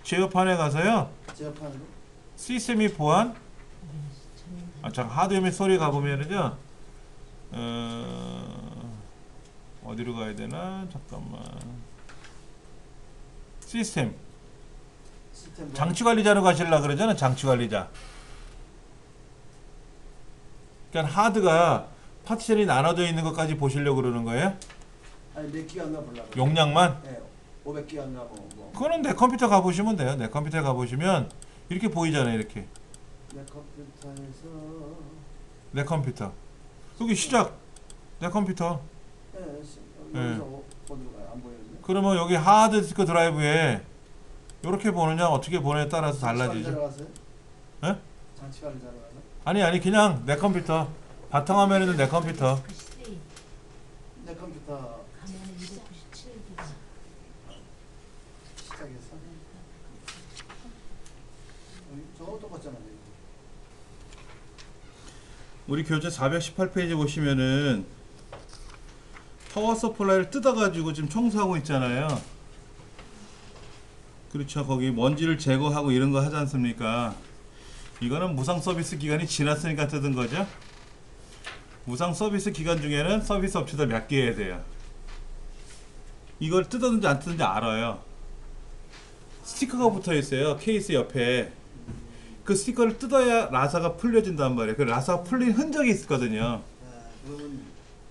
제어판에 가서요. 제어판으로. 시스템 보안. 잠깐 하드 및 소리 가보면은요. 어디로 가야 되나? 잠깐만. 시스템. 장치 관리자로 가시려고 그러잖아. 장치 관리자. 그러니까 하드가 파티션이 나눠져 있는 것까지 보시려고 그러는 거예요? 아니 몇 기가인가 보려고. 용량만? 네, 500기가인가 뭐. 그거는 내 컴퓨터 가보시면 돼요. 내 컴퓨터에 가보시면 이렇게 보이잖아요. 이렇게. 내 컴퓨터에서. 내 컴퓨터. 여기 시작. 내 컴퓨터. 네, 네. 여기서 어디로 가요? 안 보이는데. 그러면 여기 하드 디스크 드라이브에 이렇게 보느냐 어떻게 보느냐에 따라서 장치 달라지죠. 관리자로 가세요? 예? 장치 관리자로 가서? 아니 그냥 내 컴퓨터. 바탕화면에는 내 컴퓨터. 내 컴퓨터 가면은 297기가. 시작해서. 저거 똑같잖아요. 우리 교재 418페이지 보시면은 파워 서플라이를 뜯어가지고 지금 청소하고 있잖아요. 그렇죠. 거기 먼지를 제거하고 이런 거 하지 않습니까? 이거는 무상 서비스 기간이 지났으니까 뜯은 거죠. 무상 서비스 기간 중에는 서비스 업체들 몇 개 해야 돼요. 이걸 뜯었는지 안 뜯었는지 알아요. 스티커가 붙어 있어요. 케이스 옆에. 그 스티커를 뜯어야 라사가 풀려진단 말이에요. 그 라사가 풀린 흔적이 있거든요.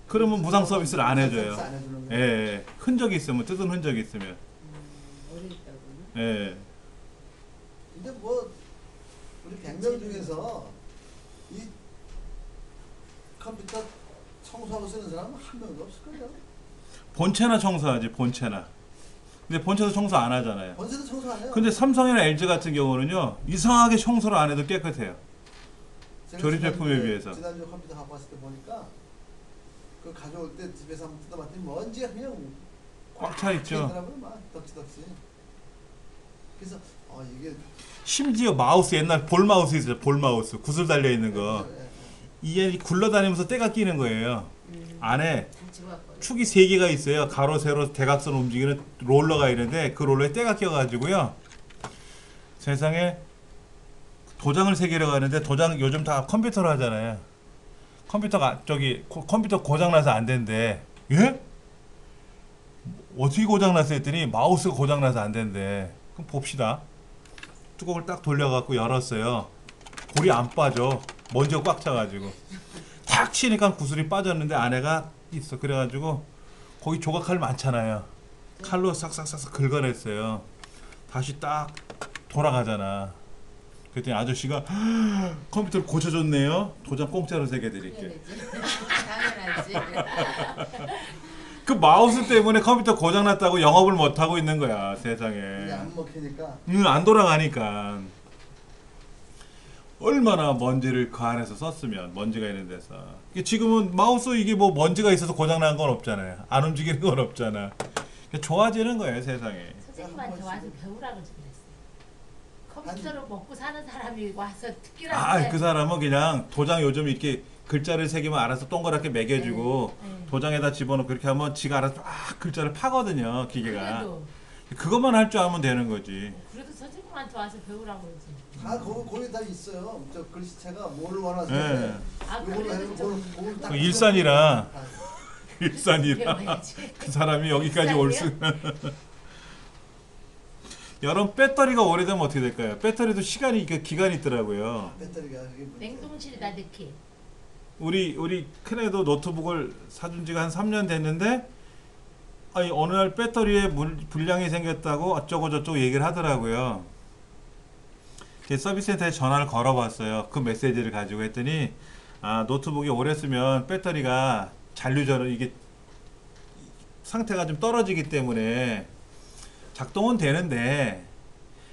그러면 무상 서비스를 안 해줘요. 안 해주는 예, 거예요? 예. 흔적이 있으면, 뜯은 흔적이 있으면. 오래 있다고요? 예. 근데 뭐 우리 100명 중에서 이 컴퓨터 청소하고 쓰는 사람은 한 명도 없을 거예요. 본체나 청소하지, 본체나. 근데 본체도 청소 안 하잖아요. 본세도 청소 안 해요. 근데 삼성이나 LG 같은 경우는요, 이상하게 청소를 안 해도 깨끗해요. 제가 조립 제품에 비해서. 지난주 컴퓨터 갖고 왔을 때 보니까 그 가져올 때 집에서 한번 뜯어봤더니 먼지가 그냥 꽉 차 있죠. 있더라고요. 막 덕지덕지. 그래서 이게 심지어 마우스, 옛날 볼 마우스 있어요. 볼 마우스. 구슬 달려 있는 거. 이게 굴러다니면서 때가 끼는 거예요. 안에 다 집어갖고. 축이 3개가 있어요. 가로, 세로, 대각선 움직이는 롤러가 있는데 그 롤러에 때가 껴가지고요. 세상에 도장을 새기려고 하는데 도장 요즘 다 컴퓨터로 하잖아요. 컴퓨터가 컴퓨터 고장나서 안 된대. 예? 어떻게 고장났어 했더니 마우스가 고장나서 안 된대. 그럼 봅시다. 뚜껑을 딱 돌려갖고 열었어요. 골이 안 빠져. 먼지가 꽉 차가지고. 탁 치니까 구슬이 빠졌는데 안에가 있어. 그래가지고 거기 조각칼 많잖아요. 칼로 싹싹싹싹 긁어냈어요. 다시 딱 돌아가잖아. 그랬더니 아저씨가 컴퓨터를 고쳐줬네요. 도장 공짜로 새겨드릴게. 당연하지. 그 마우스 때문에 컴퓨터 고장났다고 영업을 못하고 있는 거야. 세상에. 이게 안 먹히니까 안 돌아가니까. 얼마나 먼지를 그 안에서 썼으면, 먼지가 있는 데서. 지금은 마우스 이게 뭐 먼지가 있어서 고장난 건 없잖아요. 안 움직이는 건 없잖아. 좋아지는 거예요, 세상에. 선생님한테 와서 배우라고 좀 그랬어요. 컴퓨터로 먹고 사는 사람이 와서 아, 특기라는데. 그 사람은 그냥 도장 요즘 이렇게 글자를 새기면 알아서 동그랗게 매겨주고 네. 도장에다 집어넣고 그렇게 하면 지가 알아서 막 글자를 파거든요, 기계가. 그래도 그것만 할 줄 알면 되는 거지. 그래도 선생님한테 와서 배우라고 그러지. 다 거기 다 있어요. 저 글씨체가 뭘 원하세요? 예. 아 요걸로 그래도 해서 좀 그걸 딱 그 일산이라. 다 일산이라. 배워야지. 그 사람이 여기까지 올 수. 여러분 배터리가 오래되면 어떻게 될까요? 배터리도 시간이 기간이 있더라고요. 배터리가 그게 문제예요. 냉동실에다 넣기. 우리 큰애도 노트북을 사준 지가 한 3년 됐는데 아니 어느 날 배터리에 불량이 생겼다고 어쩌고 저쩌고 얘기를 하더라고요. 서비스센터에 전화를 걸어봤어요. 그 메시지를 가지고 했더니 노트북이 오래 쓰면 배터리가 잔류전을 이게 상태가 좀 떨어지기 때문에 작동은 되는데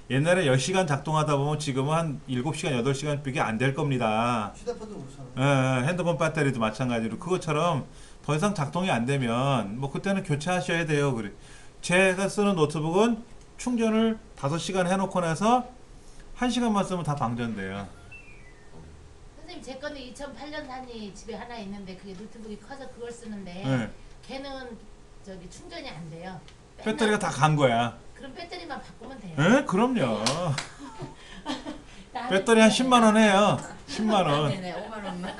옛날에 10시간 작동하다 보면 지금은 한 7시간, 8시간밖에 안 될 겁니다. 휴대폰도 그렇잖아요. 핸드폰 배터리도 마찬가지로 그것처럼 더 이상 작동이 안 되면 뭐 그때는 교체하셔야 돼요. 그래. 제가 쓰는 노트북은 충전을 5시간 해놓고 나서 1시간만 쓰면 다 방전돼요. 선생님 제 거는 2008년 산이 집에 하나 있는데 그게 노트북이 커서 그걸 쓰는데 네. 걔는 저기 충전이 안 돼요. 배터리가 다 간 거야. 그럼 배터리만 바꾸면 돼요. 예? 그럼요. 나는 배터리 한 10만 원 해요. 10만 원. 네네 5만 원만.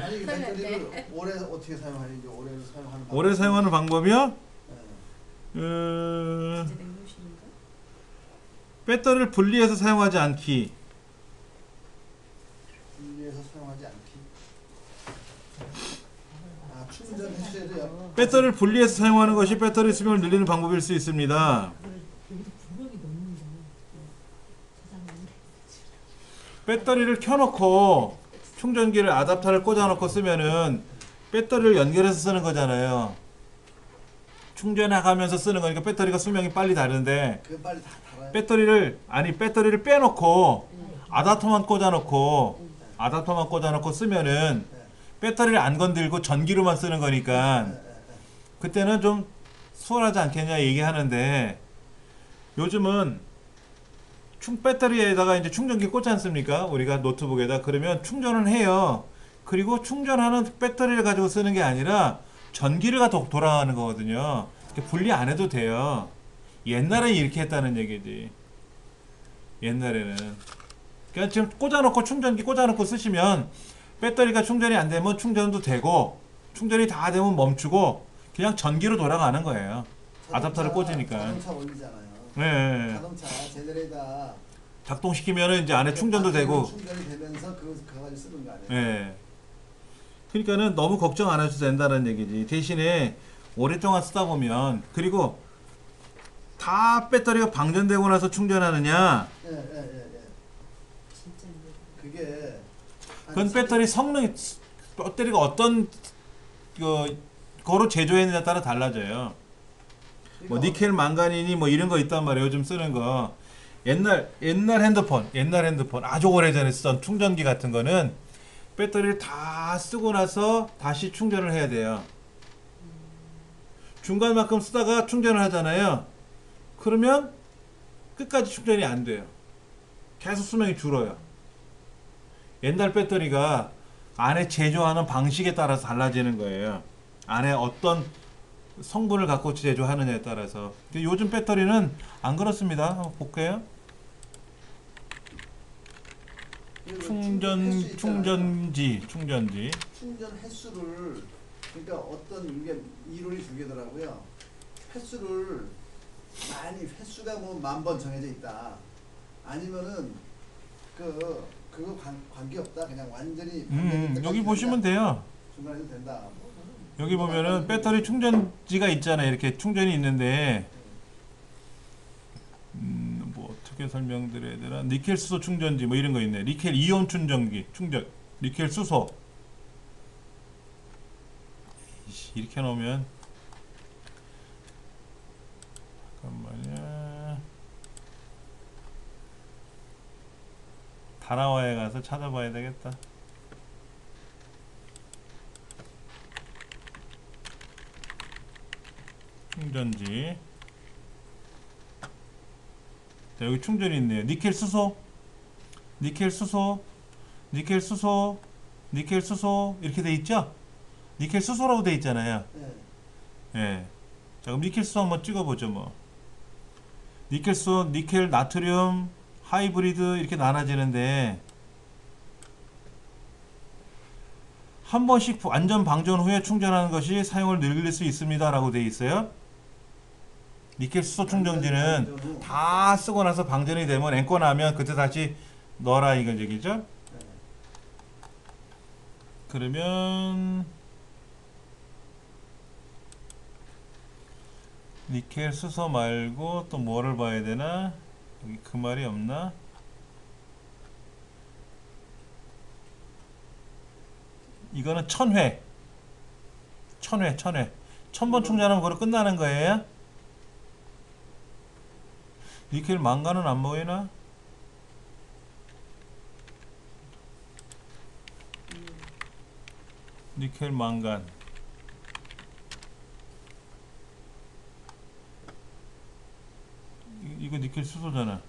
아니 이 배터리를 오래 어떻게 사용하는지 오래 사용하는 방법. 오래 사용하는 방법이요? 네. 배터리를 분리해서 사용하지 않기. 분리해서 사용하지 않기. 아 충전 횟수에도 배터리를 분리해서 사용하는 것이 배터리 수명을 늘리는 방법일 수 있습니다. 여기도 구멍이 너무 세상에. 배터리를 켜놓고 충전기를 아답터를 꽂아놓고 쓰면은 배터리를 연결해서 쓰는 거잖아요. 충전해가면서 쓰는 거니까 배터리가 수명이 빨리 다른데 그 빨리 다 달아요. 배터리를 빼놓고 아답터만 꽂아놓고 쓰면은 네. 배터리를 안 건들고 전기로만 쓰는 거니까 네, 네, 네. 그때는 좀 수월하지 않겠냐 얘기하는데 요즘은 배터리에다가 이제 충전기 꽂지 않습니까? 우리가 노트북에다 그러면 충전을 해요. 그리고 충전하는 배터리를 가지고 쓰는 게 아니라 전기를 가지고 돌아가는 거거든요. 이렇게 분리 안 해도 돼요. 옛날엔 이렇게 했다는 얘기지. 옛날에는. 그러니까 지금 충전기 꽂아놓고 쓰시면 배터리가 충전이 안 되면 충전도 되고 충전이 다 되면 멈추고 그냥 전기로 돌아가는 거예요. 아답터를 꽂으니까. 자동차 원리잖아요. 네. 자동차 제네레이터 작동시키면은 이제 안에 충전도 되고. 충전이 되면서 그거 가지고 쓰는 거 아니에요? 예. 그러니까는 너무 걱정 안 하셔도 된다는 얘기지. 대신에 오랫동안 쓰다 보면 그리고 다 배터리가 방전되고 나서 충전하느냐? 예. 진짜 그게 그건 배터리 성능, 배터리가 어떤 거로 제조했느냐에 따라 달라져요. 뭐 니켈 망가닌이 뭐 이런 거 있단 말이에요. 요즘 쓰는 거. 옛날 핸드폰 아주 오래전에 쓰던 충전기 같은 거는 배터리를 다 쓰고 나서 다시 충전을 해야 돼요. 중간만큼 쓰다가 충전을 하잖아요. 그러면 끝까지 충전이 안 돼요. 계속 수명이 줄어요. 옛날 배터리가 안에 제조하는 방식에 따라서 달라지는 거예요. 안에 어떤 성분을 갖고 제조하느냐에 따라서. 근데 요즘 배터리는 안 그렇습니다. 한번 볼게요. 충전지. 충전 횟수를 그러니까 어떤 이게 이론이 두 개더라고요. 횟수를 많이 횟수가 뭐 10,000번 정해져 있다. 아니면은 그거 관계 없다. 그냥 완전히 여기 보시면 돼요. 중간에도 된다. 여기 보면은 배터리 충전지가 있잖아요. 이렇게 충전이 있는데 뭐 어떻게 설명드려야 되나? 니켈 수소 충전지 뭐 이런 거 있네. 니켈 이온 충전 니켈 수소. 이렇게 놓으면 잠깐만요. 다나와에 가서 찾아봐야 되겠다. 충전지. 자, 여기 충전이 있네요. 니켈 수소 이렇게 돼 있죠? 니켈 수소라고 돼 있잖아요. 네. 예. 자, 그럼 니켈 수소 한번 찍어보죠, 뭐. 니켈 수소, 니켈 나트륨, 하이브리드 이렇게 나눠지는데 한 번씩 완전 방전 후에 충전하는 것이 사용을 늘릴 수 있습니다라고 돼 있어요. 니켈 수소 충전지는 다 쓰고 나서 방전이 되면 앵꼬 나면 그때 다시 넣어라 이건 얘기죠. 그러면 니켈 수소 말고 또 뭐를 봐야 되나? 여기 그 말이 없나? 이거는 1000회. 1000번 충전하면 그걸로 끝나는 거예요. 니켈 망간은 안 보이나? 니켈 망간. 이거 니켈 수소잖아.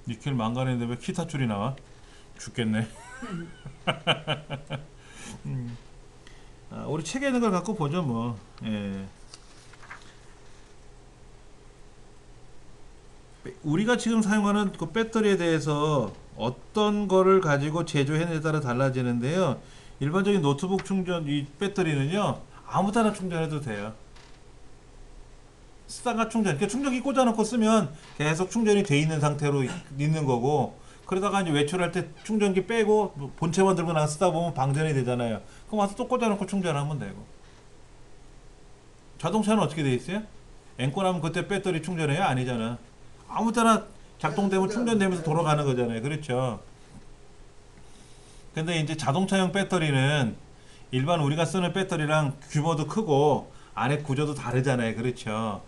니켈 망간인데 왜 키타줄이 나와? 죽겠네. 우리 책에 있는 걸 갖고 보죠 뭐. 예. 우리가 지금 사용하는 그 배터리에 대해서 어떤 거를 가지고 제조해내에 따라 달라지는데요. 일반적인 노트북 충전 이 배터리는요 아무 데나 충전해도 돼요. 쓰다가 충전, 그러니까 충전기 꽂아놓고 쓰면 계속 충전이 돼 있는 상태로 있는 거고, 그러다가 이제 외출할 때 충전기 빼고 본체만 들고 나가 쓰다 보면 방전이 되잖아요. 그럼 와서 또 꽂아놓고 충전하면 되고. 자동차는 어떻게 돼 있어요? 앵꼬 나면 그때 배터리 충전해요? 아니잖아. 아무 때나 작동되면 충전되면서 돌아가는 거잖아요. 그렇죠? 근데 이제 자동차용 배터리는 일반 우리가 쓰는 배터리랑 규모도 크고 안에 구조도 다르잖아요. 그렇죠?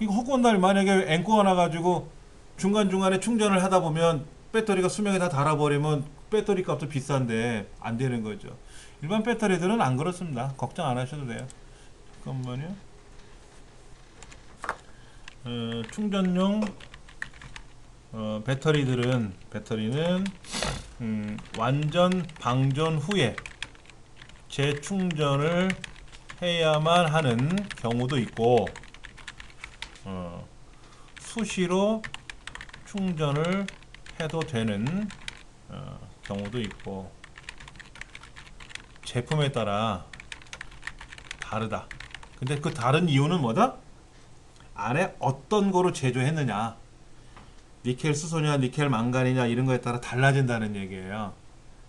이거 허구한 날 만약에 앵꼬가 나가지고 중간중간에 충전을 하다 보면 배터리가 수명이 다 닳아버리면 배터리 값도 비싼데 안 되는 거죠. 일반 배터리들은 안 그렇습니다. 걱정 안 하셔도 돼요. 잠깐만요. 충전용 배터리는 완전 방전 후에 재충전을 해야만 하는 경우도 있고, 수시로 충전을 해도 되는 경우도 있고, 제품에 따라 다르다. 근데 그 다른 이유는 뭐다? 안에 어떤 거로 제조했느냐, 니켈 수소냐 니켈 망간이냐 이런 거에 따라 달라진다는 얘기예요.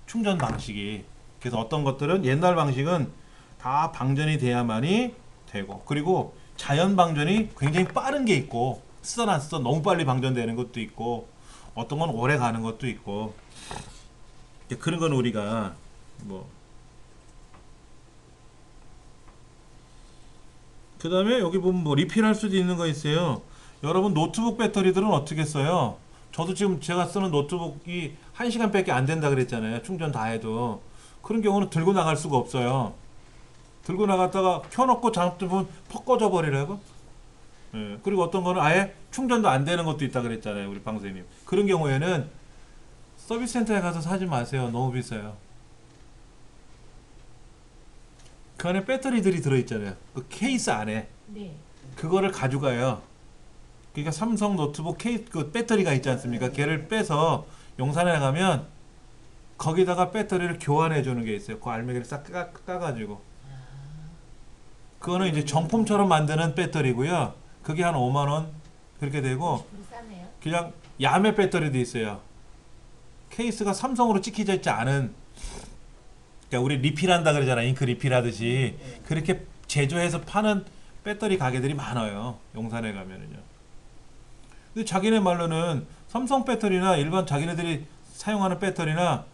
충전 방식이. 그래서 어떤 것들은 옛날 방식은 다 방전이 돼야만이 되고, 그리고 자연 방전이 굉장히 빠른 게 있고, 쓰던 안 쓰던 너무 빨리 방전되는 것도 있고, 어떤 건 오래 가는 것도 있고, 그런 건 우리가 뭐, 그 다음에 여기 보면 뭐 리필할 수도 있는 거 있어요. 여러분 노트북 배터리들은 어떻게 써요? 저도 지금 제가 쓰는 노트북이 1시간 밖에 안 된다 그랬잖아요. 충전 다 해도. 그런 경우는 들고 나갈 수가 없어요. 들고 나갔다가 켜놓고 잠들면 퍽 꺼져 버리라고. 예. 그리고 어떤 거는 아예 충전도 안 되는 것도 있다 그랬잖아요. 우리 방선생님. 그런 경우에는 서비스 센터에 가서 사지 마세요. 너무 비싸요. 그 안에 배터리들이 들어있잖아요. 그 케이스 안에. 네. 그거를 가져가요. 그러니까 삼성 노트북 그 배터리가 있지 않습니까? 걔를 빼서 용산에 가면 거기다가 배터리를 교환해 주는 게 있어요. 그 알맹이를 싹 까가지고. 그거는 이제 정품처럼 만드는 배터리고요. 그게 한 5만 원 그렇게 되고, 싸네요. 그냥 야매 배터리도 있어요. 케이스가 삼성으로 찍혀져 있지 않은, 그러니까 우리 리필한다 그러잖아. 잉크 리필하듯이. 그렇게 제조해서 파는 배터리 가게들이 많아요. 용산에 가면은요. 근데 자기네 말로는 삼성 배터리나 일반 자기네들이 사용하는 배터리나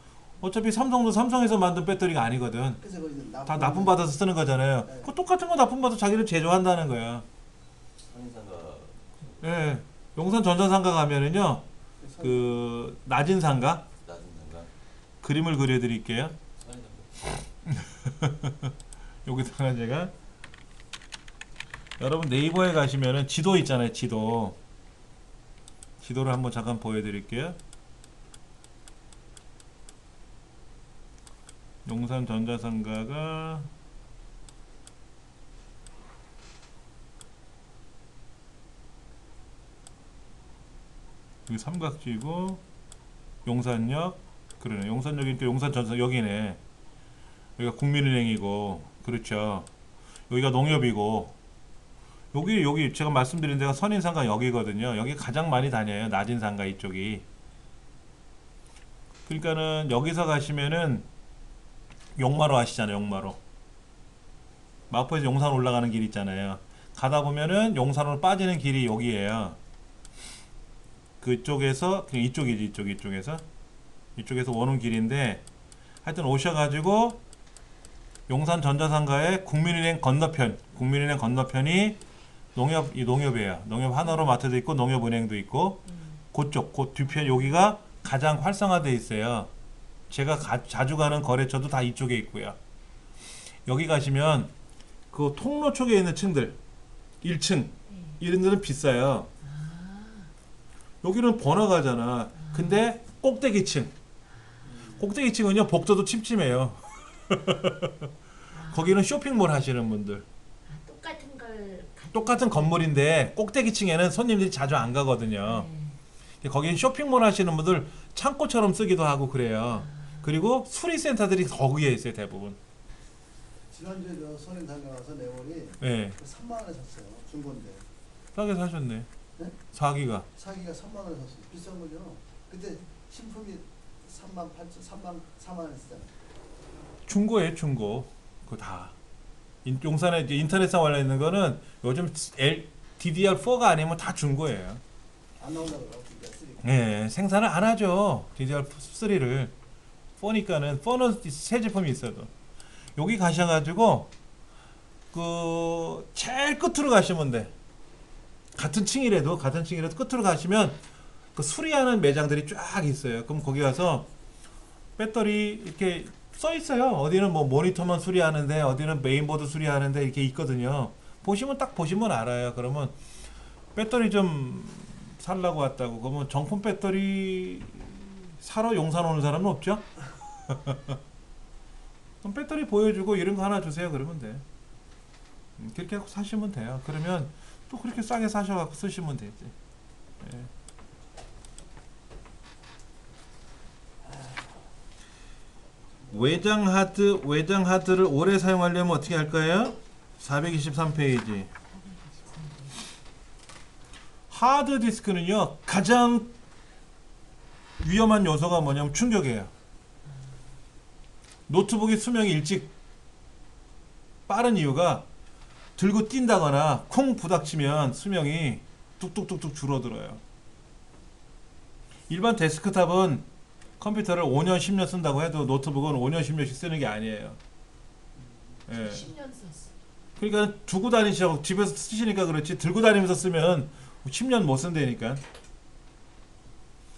어차피 삼성도 삼성에서 만든 배터리가 아니거든. 그래서 거기는 다 납품받아서 쓰는 거잖아요. 네. 그 똑같은 거 납품받아서 자기를 제조한다는 거야. 선인상가 예. 용산 전자상가 가면은요, 그 낮은 상가 낮은 상가 그림을 그려드릴게요. 선인상가 여기다가 제가 여러분 네이버에 가시면은 지도 있잖아요. 지도를 한번 잠깐 보여드릴게요. 용산 전자상가가 여기 삼각지고 용산역, 그러네. 용산역이니까 용산 전사 여기네. 여기가 국민은행이고, 그렇죠. 여기가 농협이고, 여기 제가 말씀드린 데가 선인상가 여기거든요. 여기 가장 많이 다녀요. 낮은 상가 이쪽이. 그러니까는 여기서 가시면은 용마로 아시잖아요. 용마로. 마포에서 용산 올라가는 길 있잖아요. 가다 보면은 용산으로 빠지는 길이 여기예요. 그쪽에서 그냥 이쪽에서 오는 길인데, 하여튼 오셔가지고 용산 전자상가의 국민은행 건너편, 국민은행 건너편이 농협이에요. 농협 하나로마트도 있고 농협은행도 있고 그쪽 그 뒤편 여기가 가장 활성화돼 있어요. 제가 자주 가는 거래처도 다 이쪽에 있고요. 여기 가시면 그 통로 쪽에 있는 층들 1층 이런 데는 비싸요. 여기는 번화가잖아. 근데 꼭대기층은요 복도도 침침해요. 거기는 쇼핑몰 하시는 분들. 똑같은 걸 똑같은 건물인데 꼭대기층에는 손님들이 자주 안 가거든요. 거기는 쇼핑몰 하시는 분들 창고처럼 쓰기도 하고 그래요. 그리고 수리센터들이 거기에 있어요 대부분. 지난주에 저 선인상가 가서 내원이 네. 3만 원에 샀어요. 중고인데. 싸게 사셨네. 네? 사기가. 사기가 3만 원에 샀어요. 비싼 거죠. 그때 신품이 3만 8천, 4만 원에 쓰잖아요. 중고예요 중고. 그거 다. 용산에 이제 인터넷상 올라 있는 거는 요즘 DDR4가 아니면 다 중고예요. 안 나온다고 그러고 DDR3. 네, 생산을 안 하죠. DDR3를. 4는 새 제품이 있어도. 여기 가셔가지고 그 제일 끝으로 가시면 돼. 같은 층이라도 끝으로 가시면 그 수리하는 매장들이 쫙 있어요. 그럼 거기 가서 배터리 이렇게 써 있어요. 어디는 뭐 모니터만 수리하는데 어디는 메인보드 수리하는데 이렇게 있거든요. 딱 보시면 알아요. 그러면 배터리 좀 살라고 왔다고 그러면 정품 배터리 사러 용산 오는 사람은 없죠? 그럼 배터리 보여주고 이런 거 하나 주세요. 그러면 돼. 그렇게 하고 사시면 돼요. 그러면 또 그렇게 싸게 사셔갖고 쓰시면 되지. 예. 외장 하드를 오래 사용하려면 어떻게 할까요? 423페이지. 하드 디스크는요 가장 위험한 요소가 뭐냐면 충격이에요. 노트북의 수명이 일찍 빠른 이유가 들고 뛴다거나 콩 부닥치면 수명이 뚝뚝뚝뚝 줄어들어요. 일반 데스크탑은 컴퓨터를 5년 10년 쓴다고 해도 노트북은 5년 10년씩 쓰는 게 아니에요. 예. 10년 썼어. 그러니까 두고 다니시고 집에서 쓰시니까 그렇지 들고 다니면서 쓰면 10년 못 쓴다니까.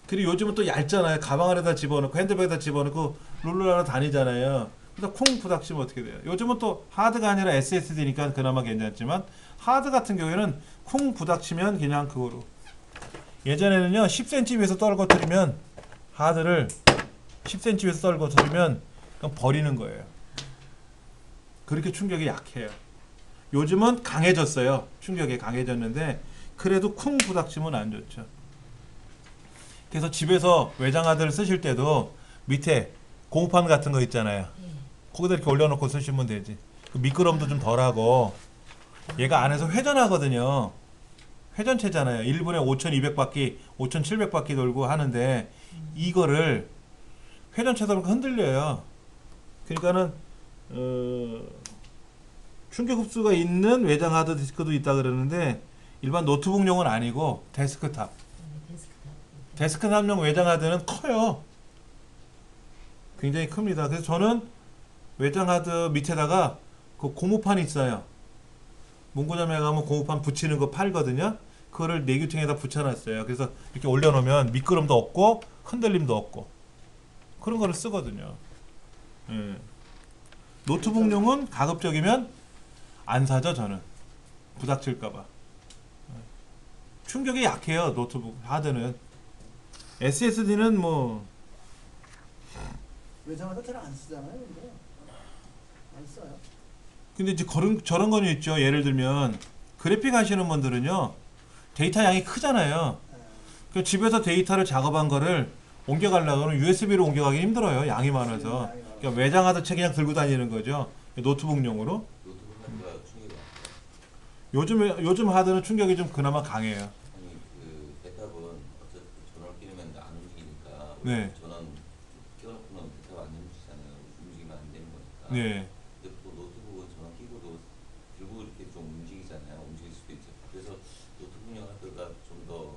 그리고 요즘은 또 얇잖아요. 가방 안에다 집어넣고 핸드백에다 집어넣고 룰루라로 다니잖아요. 그래서 콩 부닥치면 어떻게 돼요? 요즘은 또 하드가 아니라 SSD니까 그나마 괜찮지만 하드 같은 경우에는 콩 부닥치면 그냥 그거로. 예전에는요 10cm 위에서 떨궈뜨리면 하드를 10cm 위에서 떨궈뜨리면 그냥 버리는 거예요. 그렇게 충격이 약해요. 요즘은 강해졌어요. 충격이 강해졌는데 그래도 쿵 부닥치면 안 좋죠. 그래서 집에서 외장 하드를 쓰실 때도 밑에 고무판 같은 거 있잖아요. 거기다 이렇게 올려놓고 쓰시면 되지. 그 미끄럼도 좀 덜하고 얘가 안에서 회전하거든요. 회전체잖아요. 1분에 5200바퀴, 5700바퀴 돌고 하는데 이거를 회전체도 흔들려요. 그러니까는 충격 흡수가 있는 외장 하드 디스크도 있다 그러는데 일반 노트북용은 아니고 데스크탑. 데스크탑용 외장 하드는 커요. 굉장히 큽니다. 그래서 저는 외장 하드 밑에다가 그 고무판이 있어요. 문구점에 가면 고무판 붙이는 거 팔거든요. 그거를 내규통에다 붙여놨어요. 그래서 이렇게 올려놓으면 미끄럼도 없고 흔들림도 없고 그런 거를 쓰거든요. 노트북용은 가급적이면 안 사죠. 저는 부닥칠까봐. 충격이 약해요. 노트북 하드는. SSD는 뭐 외장하드 잘 안 쓰잖아요. 근데 안 써요. 근데 이제 저런 거는 있죠. 예를 들면 그래픽 하시는 분들은요 데이터 양이 크잖아요. 그 집에서 데이터를 작업한 거를 옮겨가려고 하면 USB로 옮겨가기 힘들어요. 양이 많아서. 그러니까 외장 하드 채 그냥 들고 다니는 거죠. 노트북용으로. 노트북 충격이 요즘 하드는 충격이 좀 그나마 강해요. 아니 그 백탑은 어차피 전원 끼면 안 움직이니까 네. 전원 껴놓고는 백탑 안 움직이잖아요. 움직이면 안 되는 거니까. 네. 근데 또 노트북은 전원 끼고도 들고 이렇게 좀 움직이잖아요. 움직일 수도 있죠. 그래서 노트북용 하드가 좀 더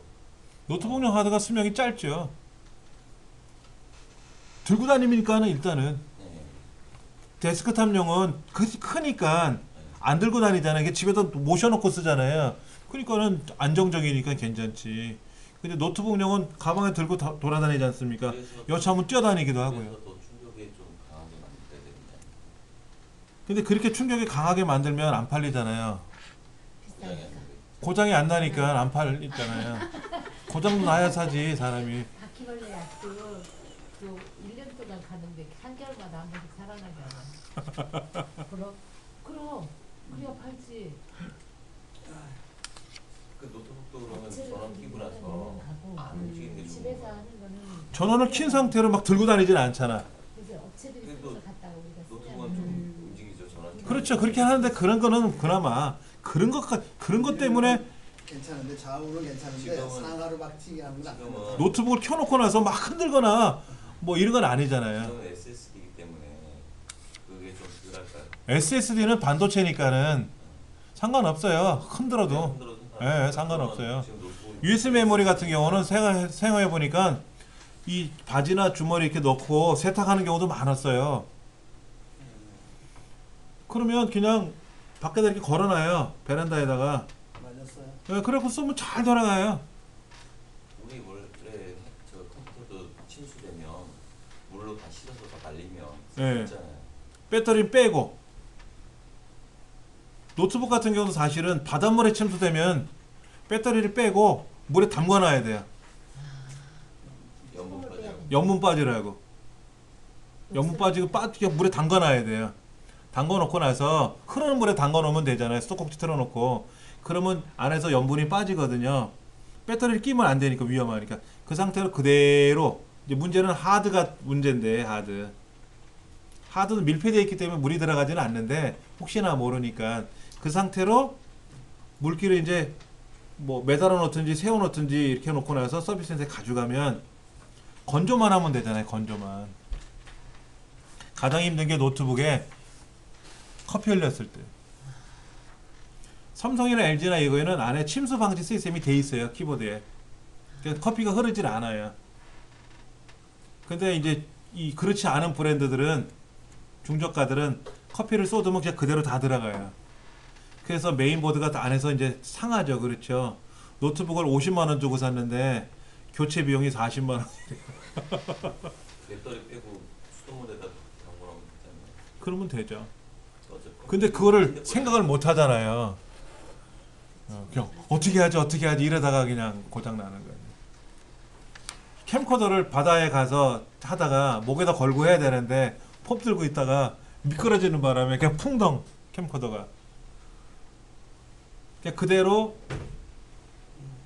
노트북용 하드가 수명이 짧죠. 들고 다니니까는 일단은 네. 데스크탑용은 크니까 안 들고 다니잖아요. 이게 집에다 모셔놓고 쓰잖아요. 그러니까는 안정적이니까 괜찮지. 근데 노트북용은 가방에 들고 돌아다니지 않습니까? 그래서 여차하면 뛰어다니기도 하고요. 그래서 더 충격에 좀 강하게 만들어야 됩니다. 근데 그렇게 충격이 강하게 만들면 안 팔리잖아요. 고장이 안 비싸니까. 나게. 고장이 안 나니까 안 팔리잖아요. 고장도 나야 사지 사람이. 바퀴벌레 약도 또 1년 동안 가는데 3개월마다 한 번씩 살아나게 하나. 그럼 그래야 팔지. 그 노트북도 그러면 업체를 전원 끼고 나서 가고 안 움직이는 게 좋은 집에서 거예요. 하는 거는 전원을 킨 상태로 막 들고 다니진 않잖아. 그래서 업체들이 그래도 쓰는 거 갖다가 우리가 노트북은 좀 움직이죠. 전원 끼고. 그렇죠. 그렇게 하는데 그런 거는 그나마 그런 것 때문에 괜찮은데 좌우는 괜찮은데 지금은- 상하로 막 튀게 하는 건 지금은 노트북을 켜놓고 나서 막 흔들거나 뭐 이런 건 아니잖아요. 지금은 SSD이기 때문에 그게 좀 덜할까요? SSD는 반도체니까는 상관없어요. 흔들어도. 예, 상관없어요. USB 메모리 같은 경우는 생각해 보니까 이 바지나 주머니 이렇게 넣고 세탁하는 경우도 많았어요. 그러면 그냥 밖에다 이렇게 걸어놔요. 베란다에다가. 맞았어요. 예, 그래갖고 쓰면 잘 돌아가요. 우리 원래 저 컴퓨터도 침수되면 물로 다 씻어서 다 말리면 예. 있잖아요. 배터리 빼고. 노트북 같은 경우도 사실은 바닷물에 침수되면 배터리를 빼고 물에 담가놔야 돼요. 염분 빠져. 염분 빠지라고. 염분 빠지고 그냥 물에 담가놔야 돼요. 담가놓고 나서 흐르는 물에 담가놓으면 되잖아요. 수도꼭지 틀어놓고. 그러면 안에서 염분이 빠지거든요. 배터리를 끼면 안 되니까 위험하니까. 그 상태로 그대로. 이제 문제는 하드가 문제인데 하드는 밀폐되어 있기 때문에 물이 들어가지는 않는데 혹시나 모르니까 그 상태로 물기를 이제 뭐 매달아 놓든지 세워 놓든지 이렇게 놓고 나서 서비스 센터에 가져가면 건조만 하면 되잖아요. 건조만. 가장 힘든 게 노트북에 커피 흘렸을 때. 삼성이나 LG나 이거에는 안에 침수 방지 시스템이 돼 있어요. 키보드에. 그러니까 커피가 흐르질 않아요. 근데 이제 이 그렇지 않은 브랜드들은 중저가들은 커피를 쏟으면 그냥 그대로 다 들어가요. 그래서 메인보드가 다 안에서 이제 상하죠. 그렇죠. 노트북을 50만 원 주고 샀는데 교체 비용이 40만 원. 배터리 빼고 수돗물에다 담궈놓으면 되잖아요. 그러면 되죠. 어쨌건. 근데 그거를 생각을 못 하잖아요. 그냥 어떻게 하지 이러다가 그냥 고장 나는 거예요. 캠코더를 바다에 가서 하다가 목에다 걸고 해야 되는데 폼 들고 있다가 미끄러지는 바람에 그냥 풍덩 캠코더가 그냥 그대로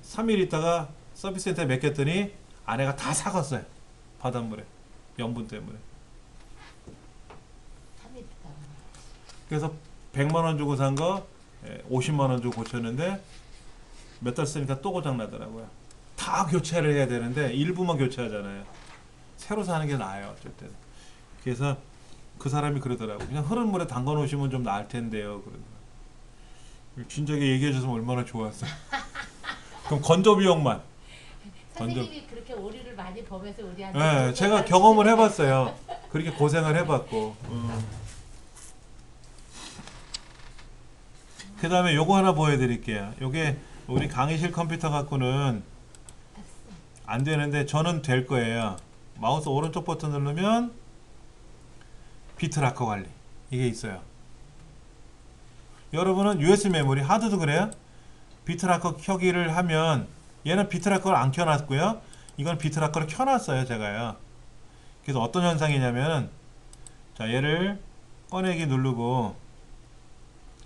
3일 있다가 서비스 센터에 맡겼더니 아내가 다 사갔어요. 바닷물에 염분 때문에. 참 예쁘다. 그래서 100만 원 주고 산 거 50만 원 주고 고쳤는데 몇 달 쓰니까 또 고장 나더라고요. 다 교체를 해야 되는데 일부만 교체하잖아요. 새로 사는 게 나아요. 어쨌든. 그래서 그 사람이 그러더라고. 그냥 흐른 물에 담가 놓으시면 좀 나을 텐데요. 그러더라고요. 진작에 얘기해 줬으면 얼마나 좋았어요. 그럼 건조 비용만. 선생님이 그렇게 오리를 많이 범해서 우리한테 네, 제가 경험을 해봤어요. 그렇게 고생을 해봤고. 그 다음에 요거 하나 보여드릴게요. 요게 우리 강의실 컴퓨터 갖고는 안 되는데 저는 될 거예요. 마우스 오른쪽 버튼 누르면 비트라커 관리 이게 있어요. 여러분은 USB 메모리 하드도 그래요. 비트라커 켜기를 하면 얘는 비트라커를 안 켜놨고요. 이건 비트라커를 켜놨어요. 제가요. 그래서 어떤 현상이냐면 자 얘를 꺼내기 누르고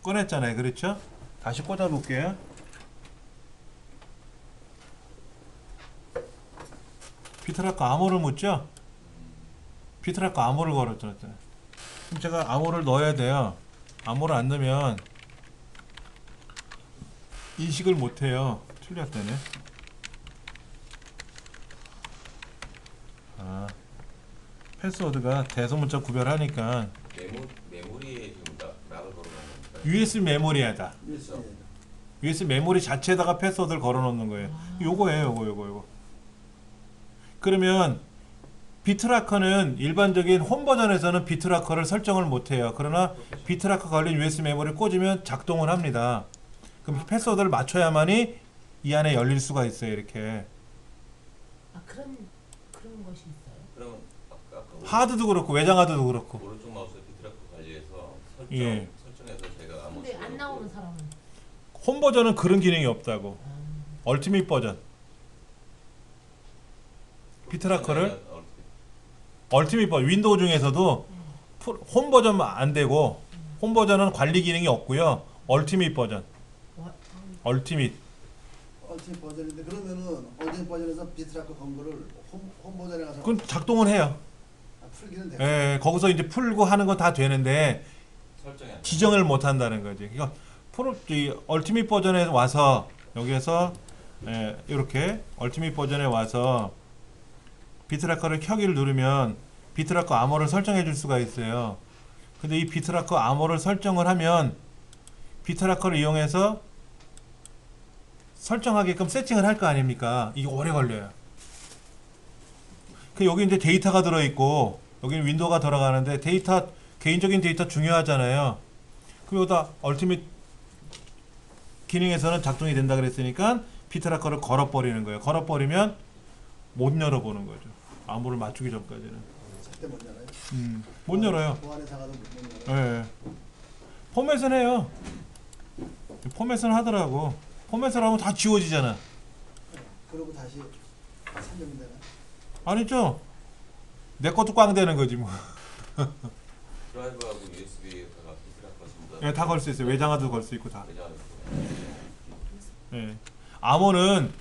꺼냈잖아요. 그렇죠? 다시 꽂아 볼게요. 비트라커 암호를 묻죠? 비트라커 암호를 걸었잖아요. 그럼 제가 암호를 넣어야 돼요. 암호를 안 넣으면 인식을 못해요. 틀렸다네. 아, 패스워드가 대소문자 구별하니까 메모리에 지금 락을 걸어놓은 겁니다. USB 메모리에다 그렇죠. USB 메모리 자체에다가 패스워드를 걸어 놓는 거예요. 요거예요. 요거. 그러면 비트라커는 일반적인 홈 버전에서는 비트라커를 설정을 못해요. 그러나 비트라커 걸린 USB 메모리를 꽂으면 작동을 합니다. 그럼 패스워드를 맞춰야만이 이 안에 열릴 수가 있어요. 이렇게 아 그런 것이 있어요. 그러면 아까 하드도 그렇고 외장 하드도 그렇고. 오른쪽 마우스 비트라커 관리해서 예. 설정해서 제가 아무 근데 안 나오는 사람은 홈 버전은 그런 기능이 없다고. 얼티밋 버전. 비트라커를 얼티밋 버전 윈도우 중에서도 홈 버전만 안 되고 홈 버전은 관리 기능이 없고요. 얼티밋 버전. 얼티밋. 얼티밋 버전인데 그러면은 얼티밋 버전에서 비트라커 건 거를 홈 버전에 가서 그건 작동을 해요. 풀기는 되고. 예, 거기서 이제 풀고 하는 건 다 되는데 설정이 안 돼. 지정을 못 한다는 거지. 그러니까 이 얼티밋 버전에 와서 여기에서 이렇게 얼티밋 버전에 와서 비트라커를 켜기를 누르면 비트라커 암호를 설정해 줄 수가 있어요. 근데 이 비트라커 암호를 설정을 하면 비트라커를 이용해서 설정하게끔 세팅을 할 거 아닙니까? 이게 오래 걸려요. 그 여기 이제 데이터가 들어 있고 여기는 윈도우가 들어가는데 데이터 개인적인 데이터 중요하잖아요. 그럼 여기다 얼티밋 기능에서는 작동이 된다 그랬으니까 비트라커를 걸어버리는 거예요. 걸어버리면 못 열어보는 거죠. 암호를 맞추기 전까지는. 절대 못 열어요. 못 열어요. 보안에 작아도 못 열어요. 예. 포맷은 해요. 포맷은 하더라고. 포맷을 하면 다 지워지잖아. 그러고 다시 설정이 되나? 아니죠? 내 것도 꽝 되는 거지 뭐. 드라이브하고 USB에다가 비트라커 전부 다 예, 다 걸 수 있어요. 외장하드도 걸 수 있고 다. 매장하는 예. 암호는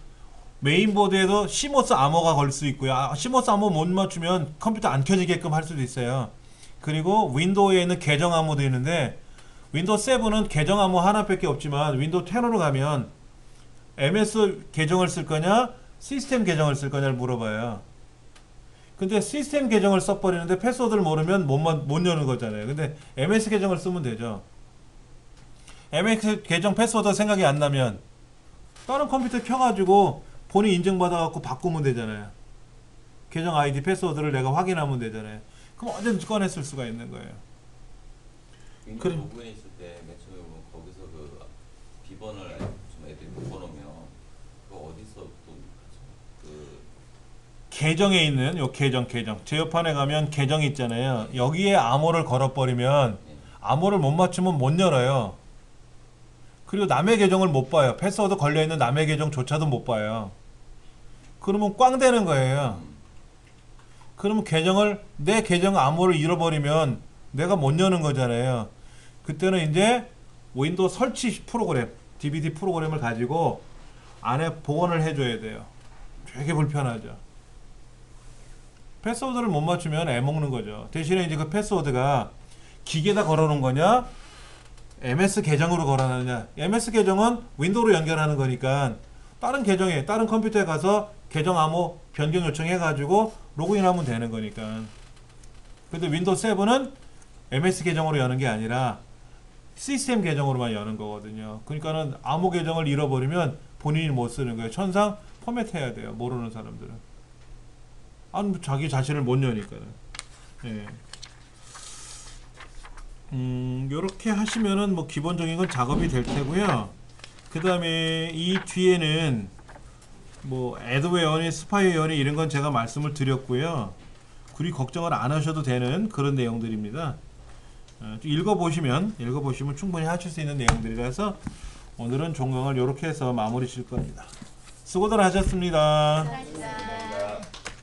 메인보드에도 시모스 암호가 걸 수 있고요. 시모스 암호 못 맞추면 컴퓨터 안 켜지게끔 할 수도 있어요. 그리고 윈도우에 있는 계정 암호도 있는데 윈도우 7은 계정 암호 하나밖에 없지만 윈도우 10으로 가면 MS 계정을 쓸 거냐 시스템 계정을 쓸 거냐를 물어봐요. 근데 시스템 계정을 써버리는데 패스워드를 모르면 못 여는 거잖아요. 근데 MS 계정을 쓰면 되죠. MS 계정 패스워드 생각이 안 나면 다른 컴퓨터 켜가지고 본인 인증받아갖고 바꾸면 되잖아요. 계정 아이디 패스워드를 내가 확인하면 되잖아요. 그럼 언제든지 꺼내 쓸 수가 있는 거예요. 윈도우 그래. 로그인 있을 때 맨 처음에 보면 거기서 그 비번을 좀 애들이 바꿔놓으면 그거 어디서 또 그 계정에 있는 요 계정 제어판에 가면 계정이 있잖아요. 여기에 암호를 걸어버리면 암호를 못 맞추면 못 열어요. 그리고 남의 계정을 못 봐요. 패스워드 걸려있는 남의 계정조차도 못 봐요. 그러면 꽝 되는 거예요. 그러면 내 계정 암호를 잃어버리면 내가 못 여는 거잖아요. 그때는 이제 윈도우 설치 프로그램, DVD 프로그램을 가지고 안에 복원을 해줘야 돼요. 되게 불편하죠. 패스워드를 못 맞추면 애먹는 거죠. 대신에 이제 그 패스워드가 기계에다 걸어놓은 거냐, MS 계정으로 걸어놨느냐. MS 계정은 윈도우로 연결하는 거니까 다른 계정에, 다른 컴퓨터에 가서 계정 암호 변경 요청해가지고 로그인하면 되는 거니까. 근데 윈도우 7은 MS 계정으로 여는 게 아니라 시스템 계정으로만 여는 거거든요. 그러니까는 암호 계정을 잃어버리면 본인이 못 쓰는 거예요. 천상 포맷해야 돼요. 모르는 사람들은. 아니 자기 자신을 못 여니까는. 예. 요렇게 하시면은 뭐 기본적인 건 작업이 될 테고요. 그 다음에 이 뒤에는 뭐 애드웨어니 스파이웨어니 이런 건 제가 말씀을 드렸고요. 그리 걱정을 안 하셔도 되는 그런 내용들입니다. 읽어보시면 충분히 하실 수 있는 내용들이라서 오늘은 종강을 요렇게 해서 마무리 칠 겁니다. 수고들 하셨습니다. 감사합니다.